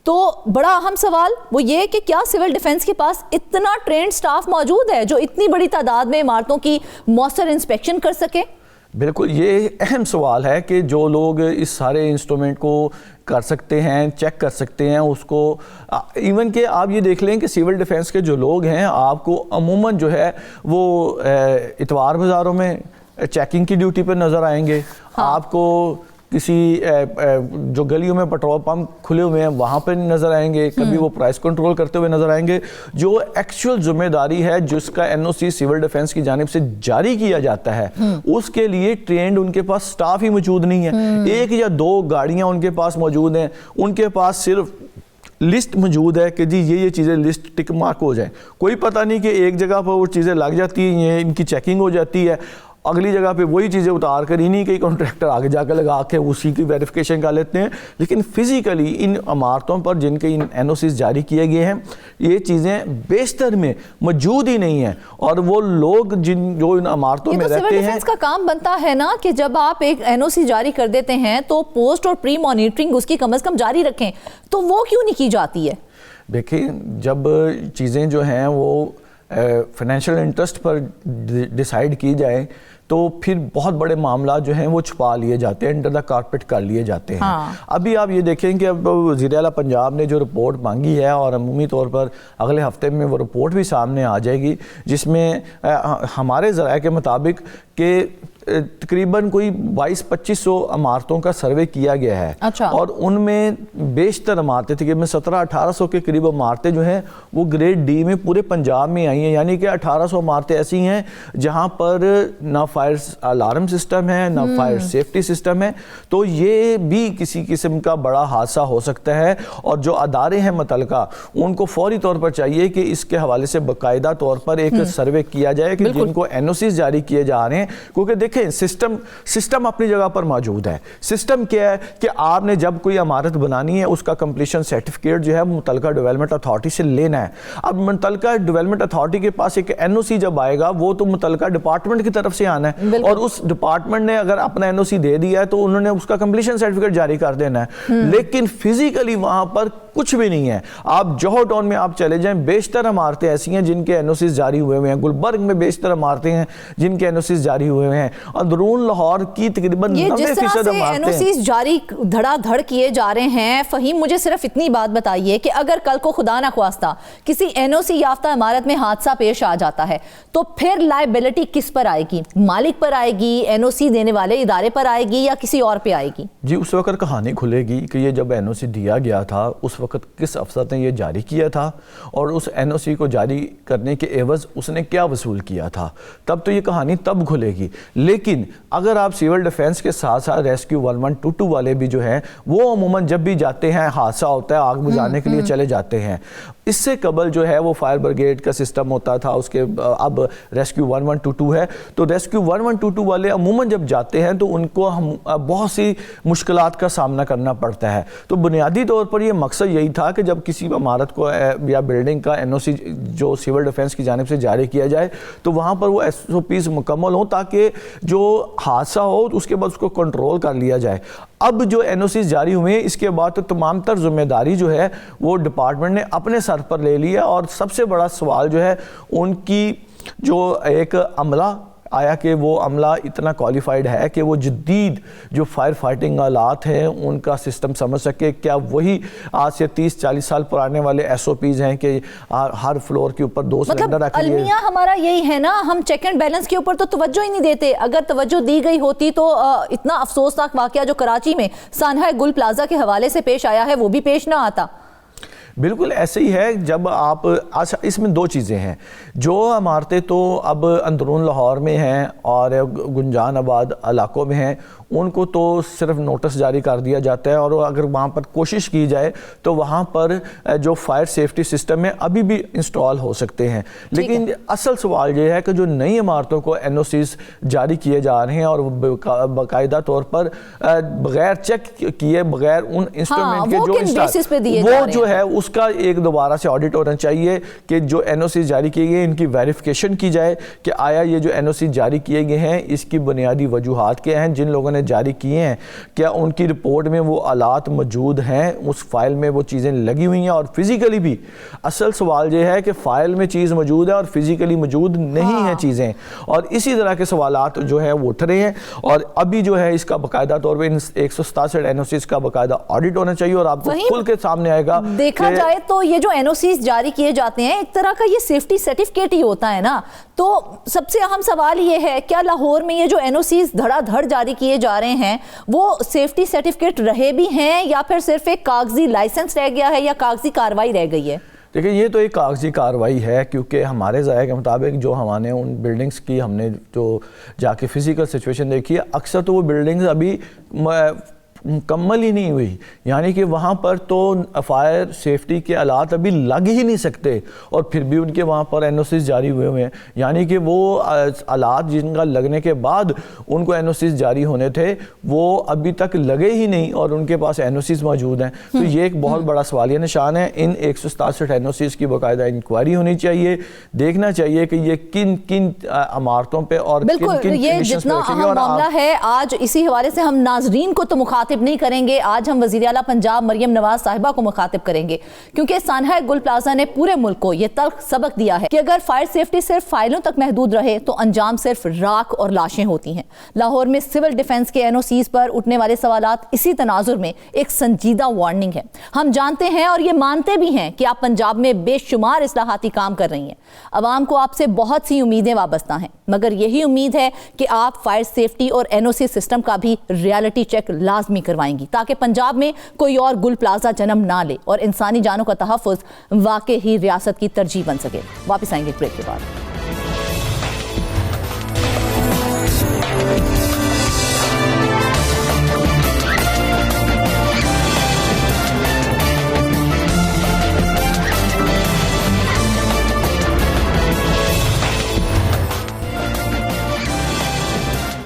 तो बड़ा अहम सवाल वो ये कि क्या सिविल डिफेंस के पास इतना ट्रेंड स्टाफ मौजूद है जो इतनी बड़ी तादाद में इमारतों की मौसर इंस्पेक्शन कर सके? बिल्कुल, ये अहम सवाल है कि जो लोग इस सारे इंस्ट्रूमेंट को कर सकते हैं, चेक कर सकते हैं उसको, इवन कि आप ये देख लें कि सिविल डिफेंस के जो लोग हैं आपको अमूमन जो है वो इतवार बाज़ारों में चेकिंग की ड्यूटी पर नज़र आएंगे। हाँ। आपको किसी जो गलियों में पेट्रोल पंप खुले हुए हैं वहाँ पर नज़र आएंगे, कभी वो प्राइस कंट्रोल करते हुए नज़र आएंगे। जो एक्चुअल जिम्मेदारी है जिसका एनओसी सिविल डिफेंस की जानिब से जारी किया जाता है उसके लिए ट्रेंड उनके पास स्टाफ ही मौजूद नहीं है। एक या दो गाड़ियाँ उनके पास मौजूद हैं, उनके पास सिर्फ लिस्ट मौजूद है कि जी ये चीज़ें लिस्ट टिक मार्क हो जाए। कोई पता नहीं कि एक जगह पर वो चीज़ें लग जाती हैं, इनकी चेकिंग हो जाती है, अगली जगह पे वही चीज़ें उतार कर इन्हीं के कॉन्ट्रैक्टर आगे जाकर लगा के उसी की वेरिफिकेशन कर लेते हैं। लेकिन फिजिकली इन इमारतों पर जिनके इन एनओसी जारी किए गए हैं ये चीज़ें बेशतर में मौजूद ही नहीं हैं, और वो लोग जो इन इमारतों में रहते हैं। डिफेंस का काम बनता है ना कि जब आप एक एनओसी जारी कर देते हैं तो पोस्ट और प्री मॉनिटरिंग उसकी कम से कम जारी रखें, तो वो क्यों नहीं की जाती है? देखिए, जब चीज़ें जो हैं वो फाइनेंशियल इंटरेस्ट पर डिसाइड की जाए तो फिर बहुत बड़े मामला जो हैं वो छुपा लिए जाते हैं, अंडर द कारपेट कर लिए जाते हैं। हाँ। अभी आप ये देखें कि अब वज़ीर आला पंजाब ने जो रिपोर्ट मांगी है और अमूमी तौर पर अगले हफ्ते में वो रिपोर्ट भी सामने आ जाएगी जिसमें हमारे ज़राए के मुताबिक कि तकरीबन कोई 2200-2500 इमारतों का सर्वे किया गया है। अच्छा। और उनमें बेशतर इमारतें तकरीबन 1700-1800 के करीब इमारतें जो हैं वो ग्रेड डी में पूरे पंजाब में आई हैं, यानी कि 1800 इमारतें ऐसी हैं जहां पर ना फायर अलार्म सिस्टम है ना फायर सेफ्टी सिस्टम है। तो ये भी किसी किस्म का बड़ा हादसा हो सकता है, और जो अदारे हैं मुतलका उनको फौरी तौर पर चाहिए कि इसके हवाले से बाकायदा तौर पर एक सर्वे किया जाए कि जिनको एनओसी जारी किए जा रहे हैं, क्योंकि देखें सिस्टम अपनी जगह पर मौजूद है। सिस्टम क्या है कि आपने जब कोई इमारत बनानी है उसका कंप्लीशन सर्टिफिकेट जो है मुतलका डेवलपमेंट अथॉरिटी से लेना है। अब मुतलका डेवलपमेंट अथॉरिटी के पास एक एनओसी जब आएगा वो तो मुतलका डिपार्टमेंट की तरफ से आना है, और उस डिपार्टमेंट ने अगर अपना एनओसी दे दिया है तो उन्होंने उसका कंप्लीशन सर्टिफिकेट जारी कर देना है। लेकिन फिजिकली वहां पर कुछ भी नहीं है। आप जौहर टाउन में आप चले जाएं, बेशतर इमारतें ऐसी हैं जिनके एनओसी जारी हुए हुए हैं। गुलबर्ग में बेशतर इमारतें हैं जिनके एनओसी जारी हुए हुए हैं। अंदरून लाहौर की तकरीबन 90% एनओसी जारी धड़ाधड़ किए जा रहे हैं। फहीम, मुझे सिर्फ इतनी बात बताइए कि अगर कल को खुदा ना ख्वास्ता किसी एनओसी याफ्ता इमारत में हादसा पेश आ जाता है तो फिर लायबिलिटी किस पर आएगी? मालिक पर आएगी, एनओसी देने वाले इदारे पर आएगी, या किसी और पे आएगी? जी, उस वक्त कहानी खुलेगी कि ये जब एनओसी दिया गया था उस वक्त किस अफसर ने ये जारी किया था और उस एनओसी को जारी करने के एवज उसने क्या वसूल किया था, तब तो ये कहानी तब खुलेगी। लेकिन अगर आप सिविल डिफेंस के साथ साथ रेस्क्यू 1122 वाले भी जो हैं वो अमूमन जब भी जाते हैं, हादसा होता है, आग बुझाने के लिए चले जाते हैं। इससे कबल जो है वो फायर ब्रिगेड का सिस्टम होता था, उसके अब रेस्क्यू 1122 है। तो रेस्क्यू 1122 वाले अमूमन जब जाते हैं तो उनको हम बहुत सी मुश्किलात का सामना करना पड़ता है। तो बुनियादी तौर पर ये मकसद यही था कि जब किसी इमारत को या बिल्डिंग का एनओसी जो सिविल डिफेंस की जानिब से जारी किया जाए तो वहाँ पर वो एसओपीज़ मुकम्मल हो ताकि जो हादसा हो उसके बाद उसको कंट्रोल कर लिया जाए। अब जो एनओसी जारी हुए हैं इसके बाद तो तमाम तर जिम्मेदारी जो है वो डिपार्टमेंट ने अपने सर पर ले लिया और सबसे बड़ा सवाल जो है उनकी जो एक अमला आया कि वो अमला इतना क्वालिफाइड है कि वो जदीद जो फायर फाइटिंग आलात हैं उनका सिस्टम समझ सके। क्या वही आज से 30-40 साल पुराने वाले एसओपीज हैं कि हर फ्लोर के ऊपर 2 सिलेंडर रख लिए? अलमिया हमारा यही है ना, हम चेक एंड बैलेंस के ऊपर तो तवज्जो ही नहीं देते। अगर तवज्जो दी गई होती तो इतना अफसोसनाक वाकया जो कराची में सान्हा गुल प्लाजा के हवाले से पेश आया है वो भी पेश ना आता। बिल्कुल ऐसे ही है। जब आप अच्छा, इसमें 2 चीज़ें हैं। जो इमारतें तो अब अंदरून लाहौर में हैं और गुंजान आबाद इलाकों में हैं उनको तो सिर्फ नोटिस जारी कर दिया जाता है और अगर वहाँ पर कोशिश की जाए तो वहाँ पर जो फायर सेफ्टी सिस्टम है अभी भी इंस्टॉल हो सकते हैं। लेकिन असल सवाल ये है कि जो नई इमारतों को एनओसीज जारी किए जा रहे हैं और बाकायदा तौर पर बगैर चेक किए, बगैर उन इंस्ट्रूमेंट के वो जो है उसका एक दोबारा से ऑडिट होना चाहिए कि जो एनओसी जारी किए गए इनकी वेरिफिकेशन की जाए कि आया ये जो एनओसी जारी किए गए हैं इसकी बुनियादी वजूहात क्या हैं, जिन लोगों ने जारी किए हैं क्या उनकी रिपोर्ट में वो आलात मौजूद हैं, उस फाइल में वो चीज़ें लगी हुई हैं और फिजिकली भी। असल सवाल ये है कि फाइल में चीज़ मौजूद है और फिजिकली मौजूद नहीं है चीज़ें, और इसी तरह के सवालात जो है वो उठ रहे हैं। और अभी जो है इसका बाकायदा तौर पर इन 167 एनओसीज का बाकायदा ऑडिट होना चाहिए और आपको खुल के सामने आएगा। देखा जाए तो ये जो एनओसीज जारी किए जाते हैं एक तरह का ये सेफ्टी सर्टिफिकेट ही होता है ना। तो सबसे अहम सवाल ये है, क्या लाहौर में ये जो एनओसीज धड़ाधड़ जारी किए जा रहे हैं वो सेफ्टी सर्टिफिकेट रहे भी हैं या फिर सिर्फ एक कागजी लाइसेंस रह गया है या कागजी कार्रवाई रह गई है? देखिए, ये तो एक कागजी कार्रवाई है क्योंकि हमारे ज़ायके के मुताबिक जो हमने उन बिल्डिंग्स की हमने जो जाके फिज़िकल सिचुएशन देखी है, अक्सर तो वो बिल्डिंग्स अभी मुकम्मल ही नहीं हुई, यानी कि वहाँ पर तो फायर सेफ्टी के आलात अभी लग ही नहीं सकते और फिर भी उनके वहाँ पर एनओसीज जारी हुए हुए हैं। यानी कि वो आलात जिनका लगने के बाद उनको एनओसीज जारी होने थे वो अभी तक लगे ही नहीं और उनके पास एनओसीज मौजूद हैं। तो ये एक बहुत बड़ा सवालिया निशान है। इन 167 एनओसीज की बाकायदा इंक्वायरी होनी चाहिए, देखना चाहिए कि ये किन किन इमारतों पर और बिल्कुल ये जितना अहम मामला है आज इसी हवाले से हम नाजरीन को तो मुखातिब नहीं करेंगे, आज हम वज़ीर आला पंजाब मरियम नवाज साहिबा को मुखातिब करेंगे क्योंकि सान्हा गुल प्लाजा ने पूरे मुल्क को यह तल्ख सबक दिया है कि अगर फायर सेफ्टी सिर्फ फाइलों तक महदूद रहे तो अंजाम सिर्फ राख और लाशें होती हैं। लाहौर में सिविल डिफेंस के एनओसीज पर उठने वाले सवालात इसी तनाजुर में एक संजीदा वार्निंग है। हम जानते हैं और ये मानते भी हैं कि आप पंजाब में बेशुमार इस्लाहाती काम कर रही हैं। अवाम को आपसे बहुत सी उम्मीदें वाबस्ता हैं, मगर यही उम्मीद है कि आप फायर सेफ्टी और एनओसी सिस्टम का भी रियलिटी चेक लाजमी करवाएंगी ताकि पंजाब में कोई और गुल प्लाजा जन्म ना ले और इंसानी जानों का तहफ़्फ़ुज़ वाकई ही रियासत की तरजीह बन सके। वापस आएंगे ब्रेक के बाद।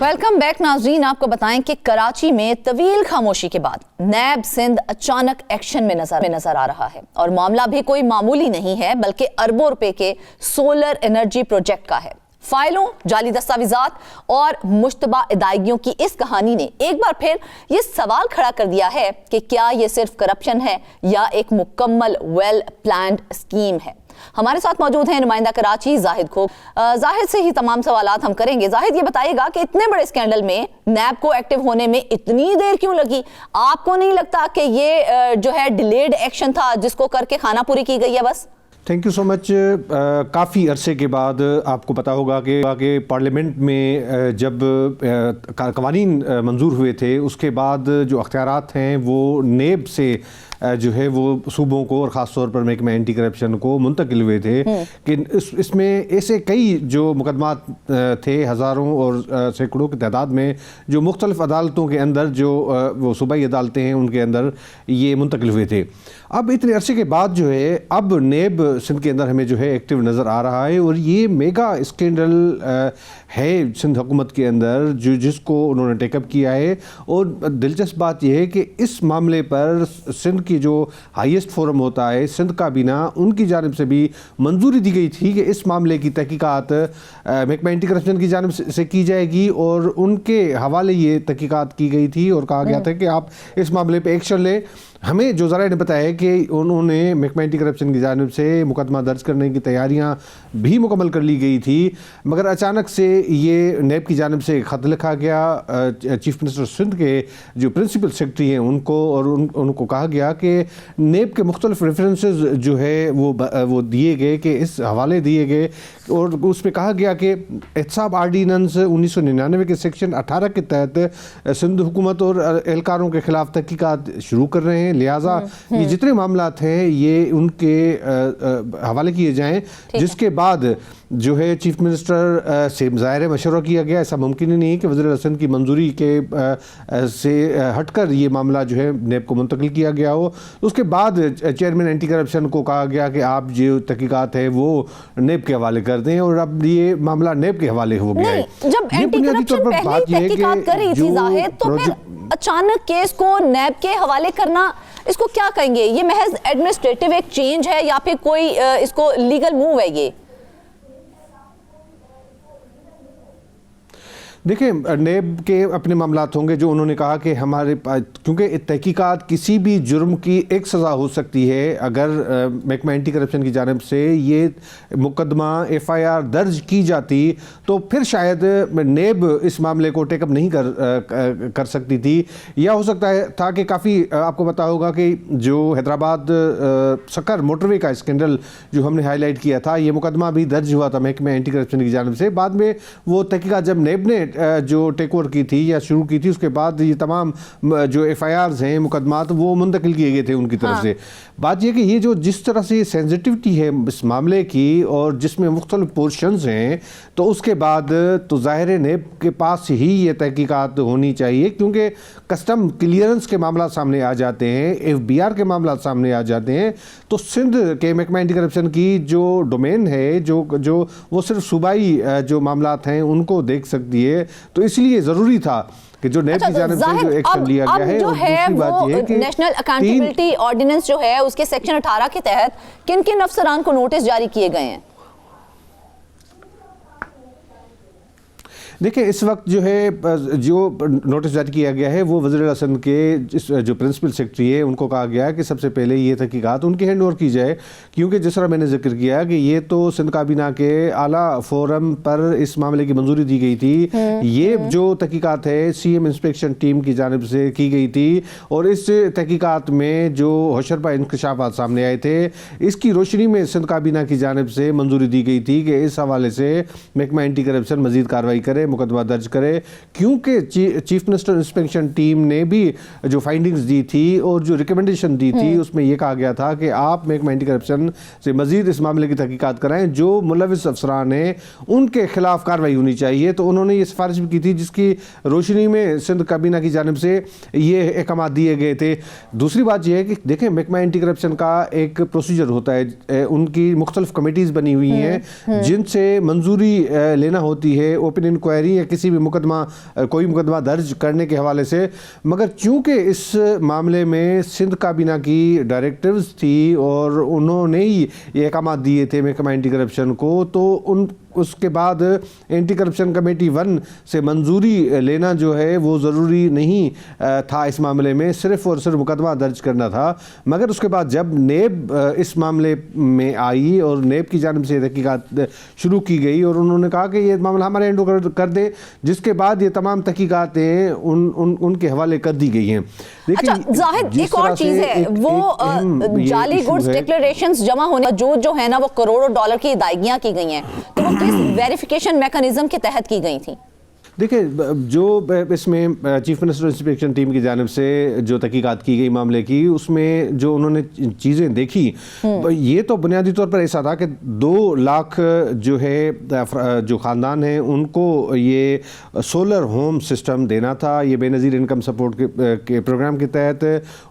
वेलकम बैक नाज़रीन। आपको बताएं कि कराची में तवील खामोशी के बाद नैब सिंध अचानक एक्शन में नजर आ रहा है और मामला भी कोई मामूली नहीं है बल्कि अरबों रुपए के सोलर एनर्जी प्रोजेक्ट का है। فائلوں، جعلی دستاویزات اور مشتبہ ادائیگیوں کی اس کہانی نے ایک بار پھر یہ سوال کھڑا کر دیا ہے کہ کیا یہ صرف کرپشن ہے یا ایک مکمل ویل پلانڈ اسکیم ہے۔ ہمارے ساتھ موجود ہیں نمائندہ کراچی زاہد کھوک۔ زاہد سے ہی تمام سوالات ہم کریں گے۔ زاہد یہ بتائے گا کہ اتنے بڑے اسکینڈل میں نیب کو ایکٹیو ہونے میں اتنی دیر کیوں لگی؟ آپ کو نہیں لگتا کہ یہ جو ہے ڈیلیڈ ایکشن تھا جس کو کر کے خانہ پوری کی گئی ہے بس؟ تھینک یو سو مچ۔ کافی عرصے کے بعد آپ کو پتا ہوگا کہ پارلیمنٹ میں جب قوانین منظور ہوئے تھے اس کے بعد جو اختیارات ہیں وہ نیب سے جو ہے وہ صوبوں کو اور خاص طور پر محکمہ اینٹی کرپشن کو منتقل ہوئے تھے کہ اس میں ایسے کئی جو مقدمات تھے ہزاروں اور سینکڑوں کی تعداد میں جو مختلف عدالتوں کے اندر جو وہ صوبائی عدالتیں ہیں ان کے اندر یہ منتقل ہوئے تھے۔ اب اتنے عرصے کے بعد جو ہے اب نیب سندھ کے اندر ہمیں جو ہے ایکٹیو نظر آ رہا ہے اور یہ میگا اسکینڈل ہے سندھ حکومت کے اندر جس کو انہوں نے ٹیک اپ کیا ہے۔ اور دلچسپ بات یہ ہے کہ اس معاملے پر سندھ کی جو ہائیسٹ فورم ہوتا ہے سندھ کابینہ ان کی جانب سے بھی منظوری دی گئی تھی کہ اس معاملے کی تحقیقات محکمہ اینٹی کرپشن کی جانب سے کی جائے گی اور ان کے حوالے یہ تحقیقات کی گئی تھی اور کہا گیا تھا کہ آپ اس معاملے پہ ایکشن لیں۔ ہمیں جو ذرائع نے بتایا ہے کہ انہوں نے محکمہ اینٹی کرپشن کی جانب سے مقدمہ درج کرنے کی تیاریاں بھی مکمل کر لی گئی تھی، مگر اچانک سے یہ نیب کی جانب سے خط لکھا گیا چیف منسٹر سندھ کے جو پرنسپل سیکرٹری ہیں ان کو، اور ان کو کہا گیا کہ نیب کے مختلف ریفرنسز جو ہے وہ دیے گئے کہ اس حوالے دیے گئے اور اس میں کہا گیا کہ احتساب آرڈیننس 1999 کے سیکشن 18 کے تحت سندھ حکومت اور اہلکاروں کے خلاف تحقیقات شروع کر رہے ہیں، لہٰذا یہ جتنے معاملات ہیں یہ ان کے حوالے کیے جائیں، جس کے بعد جو ہے چیف منسٹر سے ظاہر مشورہ کیا گیا۔ ایسا ممکن ہی نہیں کہ وزیر اعظم کی منظوری کے سے ہٹ کر یہ معاملہ جو ہے نیب کو منتقل کیا گیا ہو۔ اس کے بعد چیئرمین اینٹی کرپشن کو کہا گیا کہ آپ جو تحقیقات ہے وہ نیب کے حوالے کر دیں اور اب یہ معاملہ نیب کے حوالے ہو گیا ہے۔ جب اینٹی کرپشن پہلے تحقیقات کر رہی تھی زاہد تو پھر اچانک کیس کو نیب کے حوالے کرنا اس کو کیا کہیں گے؟ یہ محض ایڈمنسٹریٹو ایک چینج ہے یا پھر کوئی اس کو لیگل موو ہے؟ یہ دیکھیں نیب کے اپنے معاملات ہوں گے جو انہوں نے کہا کہ ہمارے کیونکہ تحقیقات کسی بھی جرم کی ایک سزا ہو سکتی ہے، اگر محکمہ اینٹی کرپشن کی جانب سے یہ مقدمہ ایف آئی آر درج کی جاتی تو پھر شاید نیب اس معاملے کو ٹیک اپ نہیں کر سکتی تھی، یا ہو سکتا ہے تھا کہ کافی آپ کو پتا ہوگا کہ جو حیدرآباد سکر موٹر وے کا اسکینڈل جو ہم نے ہائی لائٹ کیا تھا یہ مقدمہ بھی درج ہوا تھا محکمہ اینٹی کرپشن کی جانب سے۔ بعد میں وہ تحقیقات جب نیب نے جو ٹیک اوور کی تھی یا شروع کی تھی اس کے بعد یہ تمام جو ایف آئی آرز ہیں مقدمات وہ منتقل کیے گئے تھے ان کی طرف سے۔ بات یہ کہ یہ جو جس طرح سے سینسٹیوٹی ہے اس معاملے کی اور جس میں مختلف پورشنز ہیں تو اس کے بعد تو ظاہر نیب کے پاس ہی یہ تحقیقات ہونی چاہیے، کیونکہ کسٹم کلیئرنس کے معاملات سامنے آ جاتے ہیں، ایف بی آر کے معاملات سامنے آ جاتے ہیں، تو سندھ کے محکمہ اینٹی کرپشن کی جو ڈومین ہے جو وہ صرف صوبائی جو معاملات ہیں ان کو دیکھ سکتی ہے، تو اس لیے ضروری تھا کہ جو نیب کی جانب سے جو ایکشن لیا گیا ہے۔ اور دوسری بات یہ ہے کہ نیشنل اکاؤنٹیبلٹی آرڈیننس جو ہے اس کے سیکشن 18 کے تحت کن کن افسران کو نوٹس جاری کیے گئے ہیں؟ دیکھیں اس وقت جو ہے جو نوٹس جاری کیا گیا ہے وہ وزیر اعظم کے جو پرنسپل سیکرٹری ہے ان کو کہا گیا ہے کہ سب سے پہلے یہ تحقیقات ان کے ہینڈ اوور کی جائے، کیونکہ جس طرح میں نے ذکر کیا کہ یہ تو سندھ کابینہ کے اعلیٰ فورم پر اس معاملے کی منظوری دی گئی تھی، یہ جو تحقیقات ہے سی ایم انسپیکشن ٹیم کی جانب سے کی گئی تھی اور اس تحقیقات میں جو ہوشربا انکشافات سامنے آئے تھے اس کی روشنی میں سندھ کابینہ کی جانب سے منظوری دی گئی تھی کہ اس حوالے سے محکمہ اینٹی کرپشن مزید کارروائی کرے، مقدمہ درج کرے، کیونکہ چیف منسٹر انسپیکشن ٹیم نے بھی جو فائنڈنگز دی تھی اور جو ریکمنڈیشن دی تھی اس میں یہ کہا گیا تھا کہ آپ محکمہ اینٹی کرپشن سے مزید اس معاملے کی تحقیقات کرائیں، جو ملوث افسران ہیں ان کے خلاف کارروائی ہونی چاہیے، تو انہوں نے یہ سفارش بھی کی تھی جس کی روشنی میں سندھ کابینہ کی جانب سے یہ احکامات دیے گئے تھے۔ دوسری بات یہ ہے کہ دیکھیں محکمہ اینٹی کرپشن کا ایک پروسیجر ہوتا ہے، ان کی مختلف کمیٹیز بنی ہوئی ہیں جن سے منظوری لینا ہوتی ہے اوپن انکوائری یا کسی بھی کوئی مقدمہ درج کرنے کے حوالے سے، مگر چونکہ اس معاملے میں سندھ کابینہ کی ڈائریکٹیوز تھی اور انہوں نے ہی یہ احکامات دیے تھے محکمہ اینٹی کرپشن کو، تو ان اس کے بعد اینٹی کرپشن کمیٹی 1 سے منظوری لینا جو ہے وہ ضروری نہیں تھا اس معاملے میں، صرف اور صرف مقدمہ درج کرنا تھا. مگر اس کے بعد جب نیب اس معاملے میں آئی اور نیب کی جانب سے تحقیقات شروع کی گئی اور انہوں نے کہا کہ یہ معاملہ ہمارے ہینڈ کر دے، جس کے بعد یہ تمام تحقیقاتیں ان کے حوالے کر دی گئی ہیں. اچھا زاہد، ایک اور چیز ہے، وہ جعلی گڈز ڈکلیریشنز جمع ہونے جو ہے نا وہ کروڑوں ڈالر کی ادائیگیاں کی گئی ہیں، تو وہ کس ویریفیکیشن میکانزم کے تحت کی گئی تھیں؟ دیکھیں، جو اس میں چیف منسٹر انسپیکشن ٹیم کی جانب سے جو تحقیقات کی گئی معاملے کی، اس میں جو انہوں نے چیزیں دیکھی، یہ تو بنیادی طور پر ایسا تھا کہ 2 لاکھ جو ہے جو خاندان ہیں ان کو یہ سولر ہوم سسٹم دینا تھا. یہ بے نظیر انکم سپورٹ کے پروگرام کے تحت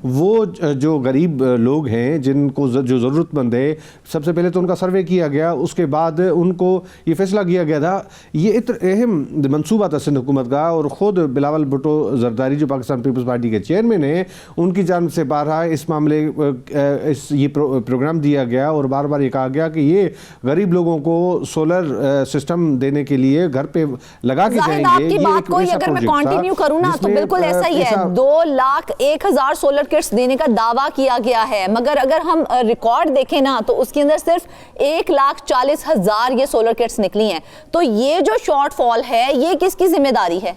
وہ جو غریب لوگ ہیں جن کو جو ضرورت مند ہے، سب سے پہلے تو ان کا سروے کیا گیا، اس کے بعد ان کو یہ فیصلہ کیا گیا تھا. یہ اہم منصوبہ تھا سندھ حکومت کا، اور خود بلاول بھٹو زرداری جو پاکستان پیپلز پارٹی کے چیئرمین ہیں، ان کی جانب سے بارہا اس معاملے یہ پروگرام دیا گیا اور بار بار یہ کہا گیا کہ یہ غریب لوگوں کو سولر سسٹم دینے کے لیے گھر پہ لگا کے جائیں گے. آپ کی بات کو اگر میں کنٹینیو کروں نا تو بالکل ایسا ہی ہے. 2,01,000 سولر کٹس دینے کا دعویٰ کیا گیا ہے، مگر اگر ہم ریکارڈ دیکھیں نا تو اس کے اندر صرف 1,40,000 یہ سولر کٹس نکلی ہیں. تو یہ جو شارٹ فال ہے یہ کس کی ذمہ داری ہے؟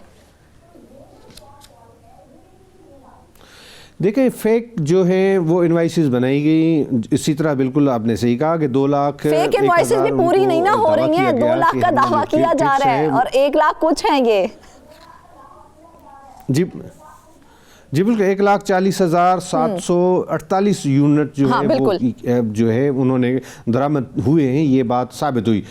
دیکھیں، فیک جو ہیں وہ انوائسز بنائی گئی. اسی طرح بالکل آپ نے صحیح کہا کہ 2 لاکھ فیک انوائسز بھی پوری نہیں نہ ہو رہی ہیں. 2 لاکھ کا دعویٰ کیا جا رہا ہے اور 1 لاکھ کچھ ہیں یہ. جی بالکل 1,40,748 یونٹ جو ہے وہ جو ہے انہوں نے درآمد ہوئے ہیں. یہ بات ثابت ہوئی.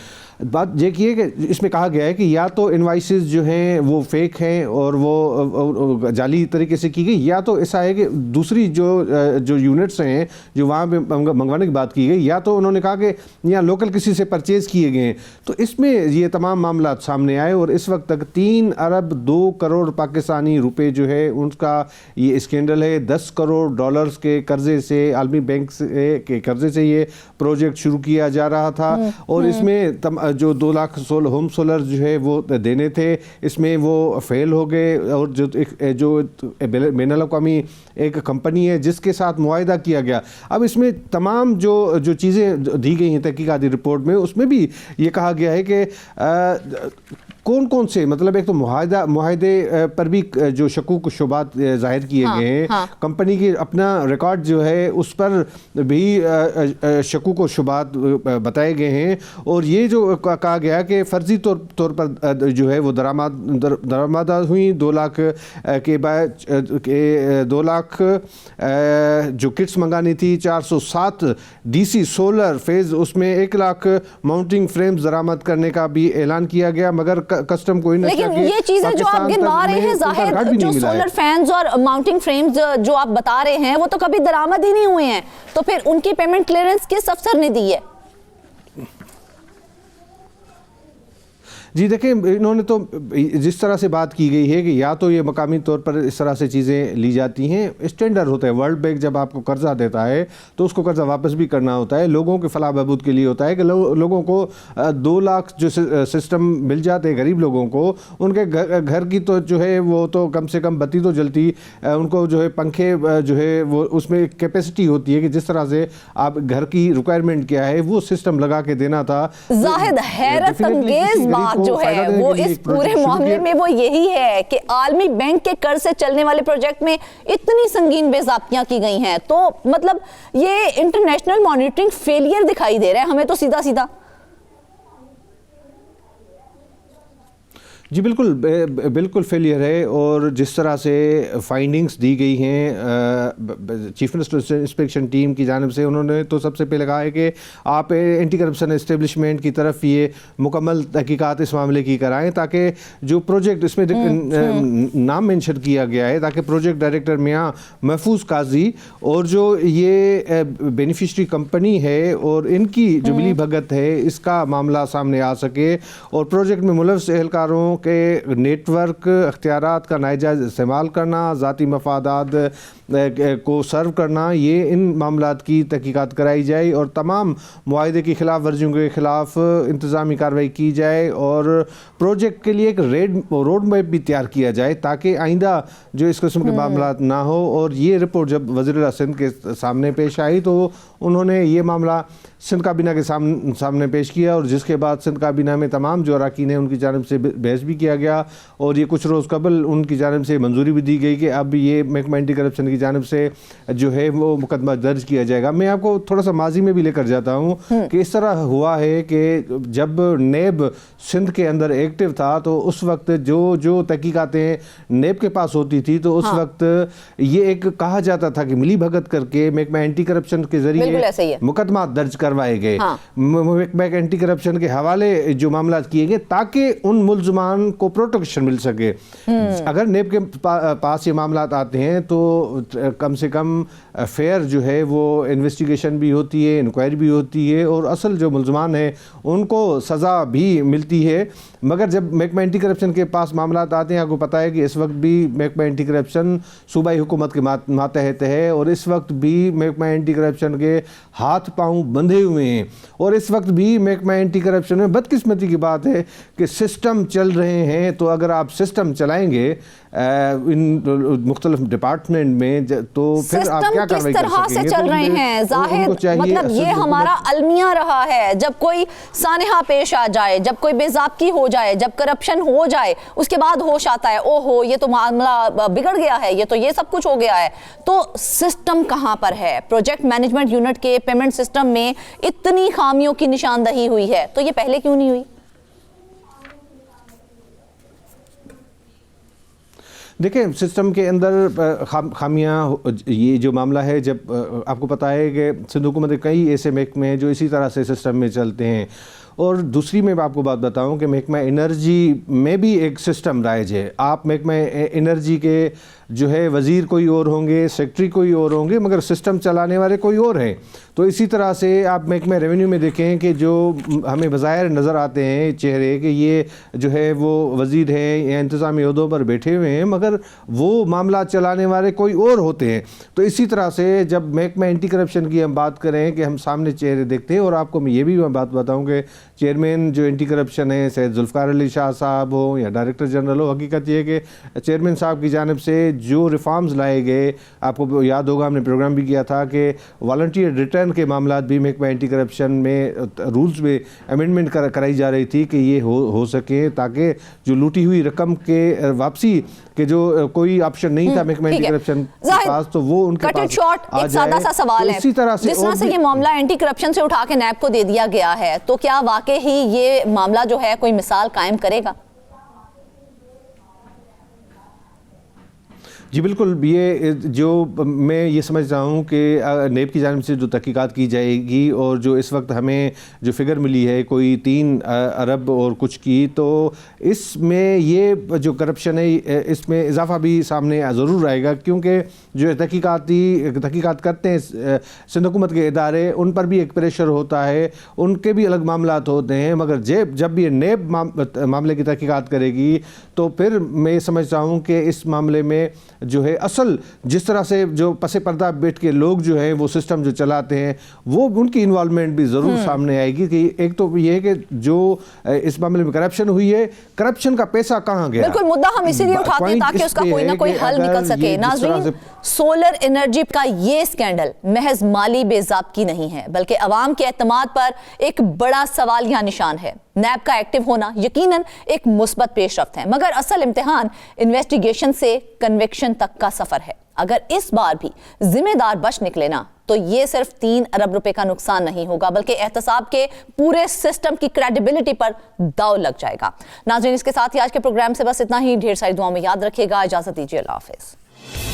بات یہ کی ہے کہ اس میں کہا گیا ہے کہ یا تو انوائسز جو ہیں وہ فیک ہیں اور وہ جعلی طریقے سے کی گئی، یا تو ایسا ہے کہ دوسری جو یونٹس ہیں جو وہاں پہ منگوانے کی بات کی گئی، یا تو انہوں نے کہا کہ یہاں لوکل کسی سے پرچیز کیے گئے ہیں. تو اس میں یہ تمام معاملات سامنے آئے اور اس وقت تک 3 ارب 2 کروڑ پاکستانی روپے جو ہے ان کا یہ اسکینڈل ہے. 10 کروڑ ڈالرز کے قرضے سے، عالمی بینک کے قرضے سے یہ پروجیکٹ شروع کیا جا رہا تھا. اور اس میں جو 2 لاکھ ہوم سولر جو ہے وہ دینے تھے، اس میں وہ فیل ہو گئے. اور جو بین الاقوامی ایک کمپنی ہے جس کے ساتھ معاہدہ کیا گیا، اب اس میں تمام جو چیزیں دی گئی ہیں تحقیقاتی رپورٹ میں، اس میں بھی یہ کہا گیا ہے کہ کون سے، مطلب ایک تو معاہدے پر بھی جو شکوک و شبہات ظاہر کیے گئے ہیں. کمپنی کی اپنا ریکارڈ جو ہے اس پر بھی شکوک و شبہات بتائے گئے ہیں. اور یہ جو کہا گیا کہ فرضی طور پر جو ہے وہ درآمدات ہوئیں 2 لاکھ کے بعد 2 لاکھ جو کٹس منگانی تھی، 407 ڈی سی سولر فیز، اس میں 1 لاکھ ماؤنٹنگ فریمز درآمد کرنے کا بھی اعلان کیا گیا. مگر کسٹم کوئی نہ، لیکن یہ چیزیں جو آپ گنوا رہے ہیں ظاہر، جو سولر فینز اور ماؤنٹنگ فریمز جو آپ بتا رہے ہیں وہ تو کبھی درآمد ہی نہیں ہوئے ہیں، تو پھر ان کی پیمنٹ کلیئرنس کس افسر نے دی ہے؟ جی دیکھیں، انہوں نے تو جس طرح سے بات کی گئی ہے کہ یا تو یہ مقامی طور پر اس طرح سے چیزیں لی جاتی ہیں. اسٹینڈرڈ ہوتا ہے، ورلڈ بینک جب آپ کو قرضہ دیتا ہے تو اس کو قرضہ واپس بھی کرنا ہوتا ہے. لوگوں کے فلاح بہبود کے لیے ہوتا ہے کہ لوگوں کو 2 لاکھ جو سسٹم مل جاتے ہیں غریب لوگوں کو، ان کے گھر کی تو جو ہے وہ تو کم سے کم بتی تو جلتی، ان کو جو ہے پنکھے جو ہے وہ اس میں ایک کیپیسٹی ہوتی ہے کہ جس طرح سے آپ گھر کی ریکوائرمنٹ کیا ہے وہ سسٹم لگا کے دینا تھا. زاہد، حیرت انگیز بات جو ہے وہ اس پورے معاملے میں وہ یہی ہے کہ عالمی بینک کے قرض سے چلنے والے پروجیکٹ میں اتنی سنگین بے ضابطیاں کی گئی ہیں. تو مطلب یہ انٹرنیشنل مانیٹرنگ فیلئر دکھائی دے رہا ہے ہمیں تو سیدھا. جی بالکل فیلئر ہے. اور جس طرح سے فائنڈنگز دی گئی ہیں چیف منسٹر انسپیکشن ٹیم کی جانب سے، انہوں نے تو سب سے پہلے کہا ہے کہ آپ اینٹی کرپشن اسٹیبلشمنٹ کی طرف یہ مکمل تحقیقات اس معاملے کی کرائیں تاکہ جو پروجیکٹ اس میں نام مینشن کیا گیا ہے، تاکہ پروجیکٹ ڈائریکٹر میاں محفوظ قاضی اور جو یہ بینیفیشری کمپنی ہے اور ان کی جو ملی بھگت ہے اس کا معاملہ سامنے آ سکے اور پروجیکٹ میں ملوث اہلکاروں کے نیٹ ورک اختیارات کا ناجائز استعمال کرنا, ذاتی مفادات کو سرو کرنا, یہ ان معاملات کی تحقیقات کرائی جائے اور تمام معاہدے کی خلاف ورزیوں کے خلاف انتظامی کارروائی کی جائے اور پروجیکٹ کے لیے ایک روڈ میپ بھی تیار کیا جائے تاکہ آئندہ جو اس قسم کے معاملات نہ ہو. اور یہ رپورٹ جب وزیر اعلیٰ سندھ کے سامنے پیش آئی تو انہوں نے یہ معاملہ سندھ کابینہ کے سامنے پیش کیا, اور جس کے بعد سندھ کابینہ میں تمام جو اراکین ہیں ان کی جانب سے بحث بھی کیا گیا, اور یہ کچھ روز قبل ان کی جانب سے منظوری بھی دی گئی کہ اب یہ محکمہ اینٹی کرپشن کی جانب سے جو ہے وہ مقدمہ درج کیا جائے گا. میں آپ کو تھوڑا سا ماضی میں بھی لے کر جاتا ہوں کہ اس طرح ہوا ہے کہ جب نیب سندھ کے اندر ایکٹیو تھا تو اس وقت جو تحقیقاتیں نیب کے پاس ہوتی تھی تو اس وقت یہ ایک کہا جاتا تھا کہ ملی بھگت کر کے محکمہ اینٹی کرپشن کے ذریعے مقدمات درج کروائے گئے, محکمہ اینٹی کرپشن کے حوالے جو معاملات کیے گئے تاکہ ان ملزمان کو پروٹیکشن مل سکے. اگر نیب کے پاس یہ معاملات آتے ہیں تو کم سے کم فیئر جو ہے وہ انویسٹیگیشن بھی ہوتی ہے, انکوائری بھی ہوتی ہے, اور اصل جو ملزمان ہیں ان کو سزا بھی ملتی ہے. مگر جب محکمہ اینٹی کرپشن کے پاس معاملات آتے ہیں, آپ کو پتہ ہے کہ اس وقت بھی محکمہ اینٹی کرپشن صوبائی حکومت کے ماتحت ہے, اور اس وقت بھی محکمہ اینٹی کرپشن کے ہاتھ پاؤں بندھے ہوئے ہیں, اور اس وقت بھی محکمہ اینٹی کرپشن میں بدقسمتی کی بات ہے کہ سسٹم چل رہے ہیں. تو اگر آپ سسٹم چلائیں گے ان مختلف ڈپارٹمنٹ میں تو پھر آپ کیا کارروائی کر سکیں گے؟ سے چل رہے ہیں زاہد, مطلب یہ ہمارا المیہ رہا ہے. جب کوئی سانحہ پیش آ جائے, جب کوئی بے ضابطگی ہو جائے, جب کرپشن ہو جائے, اس کے بعد ہوش آتا ہے او ہو یہ تو معاملہ بگڑ گیا ہے, یہ تو یہ سب کچھ ہو گیا ہے. تو سسٹم کہاں پر ہے؟ پروجیکٹ مینجمنٹ یونٹ کے پیمنٹ سسٹم میں اتنی خامیوں کی نشاندہی ہوئی ہے تو یہ پہلے کیوں نہیں ہوئی؟ دیکھیں سسٹم کے اندر خامیاں, یہ جو معاملہ ہے, جب آپ کو پتہ ہے کہ سندھ حکومت کے کئی ایسے محکمے ہیں جو اسی طرح سے سسٹم میں چلتے ہیں, اور دوسری میں آپ کو بات بتاؤں کہ محکمہ انرجی میں بھی ایک سسٹم رائج ہے. آپ محکمہ انرجی کے جو ہے وزیر کوئی اور ہوں گے, سیکٹری کوئی اور ہوں گے, مگر سسٹم چلانے والے کوئی اور ہیں. تو اسی طرح سے آپ محکمہ ریونیو میں دیکھیں کہ جو ہمیں بظاہر نظر آتے ہیں چہرے کہ یہ جو ہے وہ وزیر ہیں یا انتظامی عہدوں پر بیٹھے ہوئے ہیں, مگر وہ معاملات چلانے والے کوئی اور ہوتے ہیں. تو اسی طرح سے جب محکمہ اینٹی کرپشن کی ہم بات کریں کہ ہم سامنے چہرے دیکھتے ہیں, اور آپ کو میں یہ بھی بات بتاؤں کہ چیئرمین جو اینٹی کرپشن ہے سید ذوالفقار علی شاہ صاحب ہو یا ڈائریکٹر جنرل ہو, حقیقت یہ ہے کہ چیئرمین صاحب کی جانب سے جو ریفارمز لائے گئے, آپ کو یاد ہوگا ہم نے پروگرام بھی کیا تھا کہ والنٹیئر ریٹرن کے معاملات بھی محکمہ اینٹی کرپشن میں رولز میں امینڈمنٹ کرائی جا رہی تھی کہ یہ ہو سکے تاکہ جو لوٹی ہوئی رقم کے واپسی کے جو کوئی آپشن نہیں تھا محکمہ اینٹی کرپشن کے پاس تو وہ ان کے پاس ایک سادہ سا سوال ہے, جس طرح سے یہ معاملہ اینٹی کرپشن سے اٹھا کے نیب کو دے دیا گیا ہے تو کیا واقعی ہی یہ معاملہ جو ہے کوئی مثال قائم کرے گا؟ جی بالکل, یہ جو میں یہ سمجھتا ہوں کہ نیب کی جانب سے جو تحقیقات کی جائے گی اور جو اس وقت ہمیں جو فگر ملی ہے کوئی 3 ارب اور کچھ کی, تو اس میں یہ جو کرپشن ہے اس میں اضافہ بھی سامنے ضرور آئے گا, کیونکہ جو تحقیقات کرتے ہیں سندھ حکومت کے ادارے ان پر بھی ایک پریشر ہوتا ہے, ان کے بھی الگ معاملات ہوتے ہیں, مگر جب یہ نیب معاملے کی تحقیقات کرے گی تو پھر میں سمجھتا ہوں کہ اس معاملے میں جو ہے اصل جس طرح سے جو پس پردہ بیٹھ کے لوگ جو ہیں وہ سسٹم جو چلاتے ہیں وہ ان کی انوالومنٹ بھی ضرور سامنے آئے گی. کہ ایک تو یہ ہے کہ جو اس معاملے میں کرپشن ہوئی ہے, کرپشن کا پیسہ کہاں گیا؟ بالکل, مدعا ہم اسی لیے اٹھاتے ہیں تاکہ اس کا کوئی نہ کوئی حل نکل سکے. ناظرین, سولر انرجی کا یہ اسکینڈل محض مالی بے ضابطگی نہیں ہے بلکہ عوام کے اعتماد پر ایک بڑا سوالیہ نشان ہے. نیب کا ایکٹیو ہونا یقیناً ایک مثبت پیش رفت ہے, مگر اصل امتحان انویسٹیگیشن سے کنوکشن تک کا سفر ہے. اگر اس بار بھی ذمہ دار بچ نکلے نا تو یہ صرف 3 ارب روپے کا نقصان نہیں ہوگا بلکہ احتساب کے پورے سسٹم کی کریڈیبلٹی پر داؤ لگ جائے گا. ناظرین, اس کے ساتھ ہی آج کے پروگرام سے بس اتنا ہی. ڈھیر ساری دعاؤں میں یاد رکھیے گا. اجازت دیجیے, اللہ حافظ.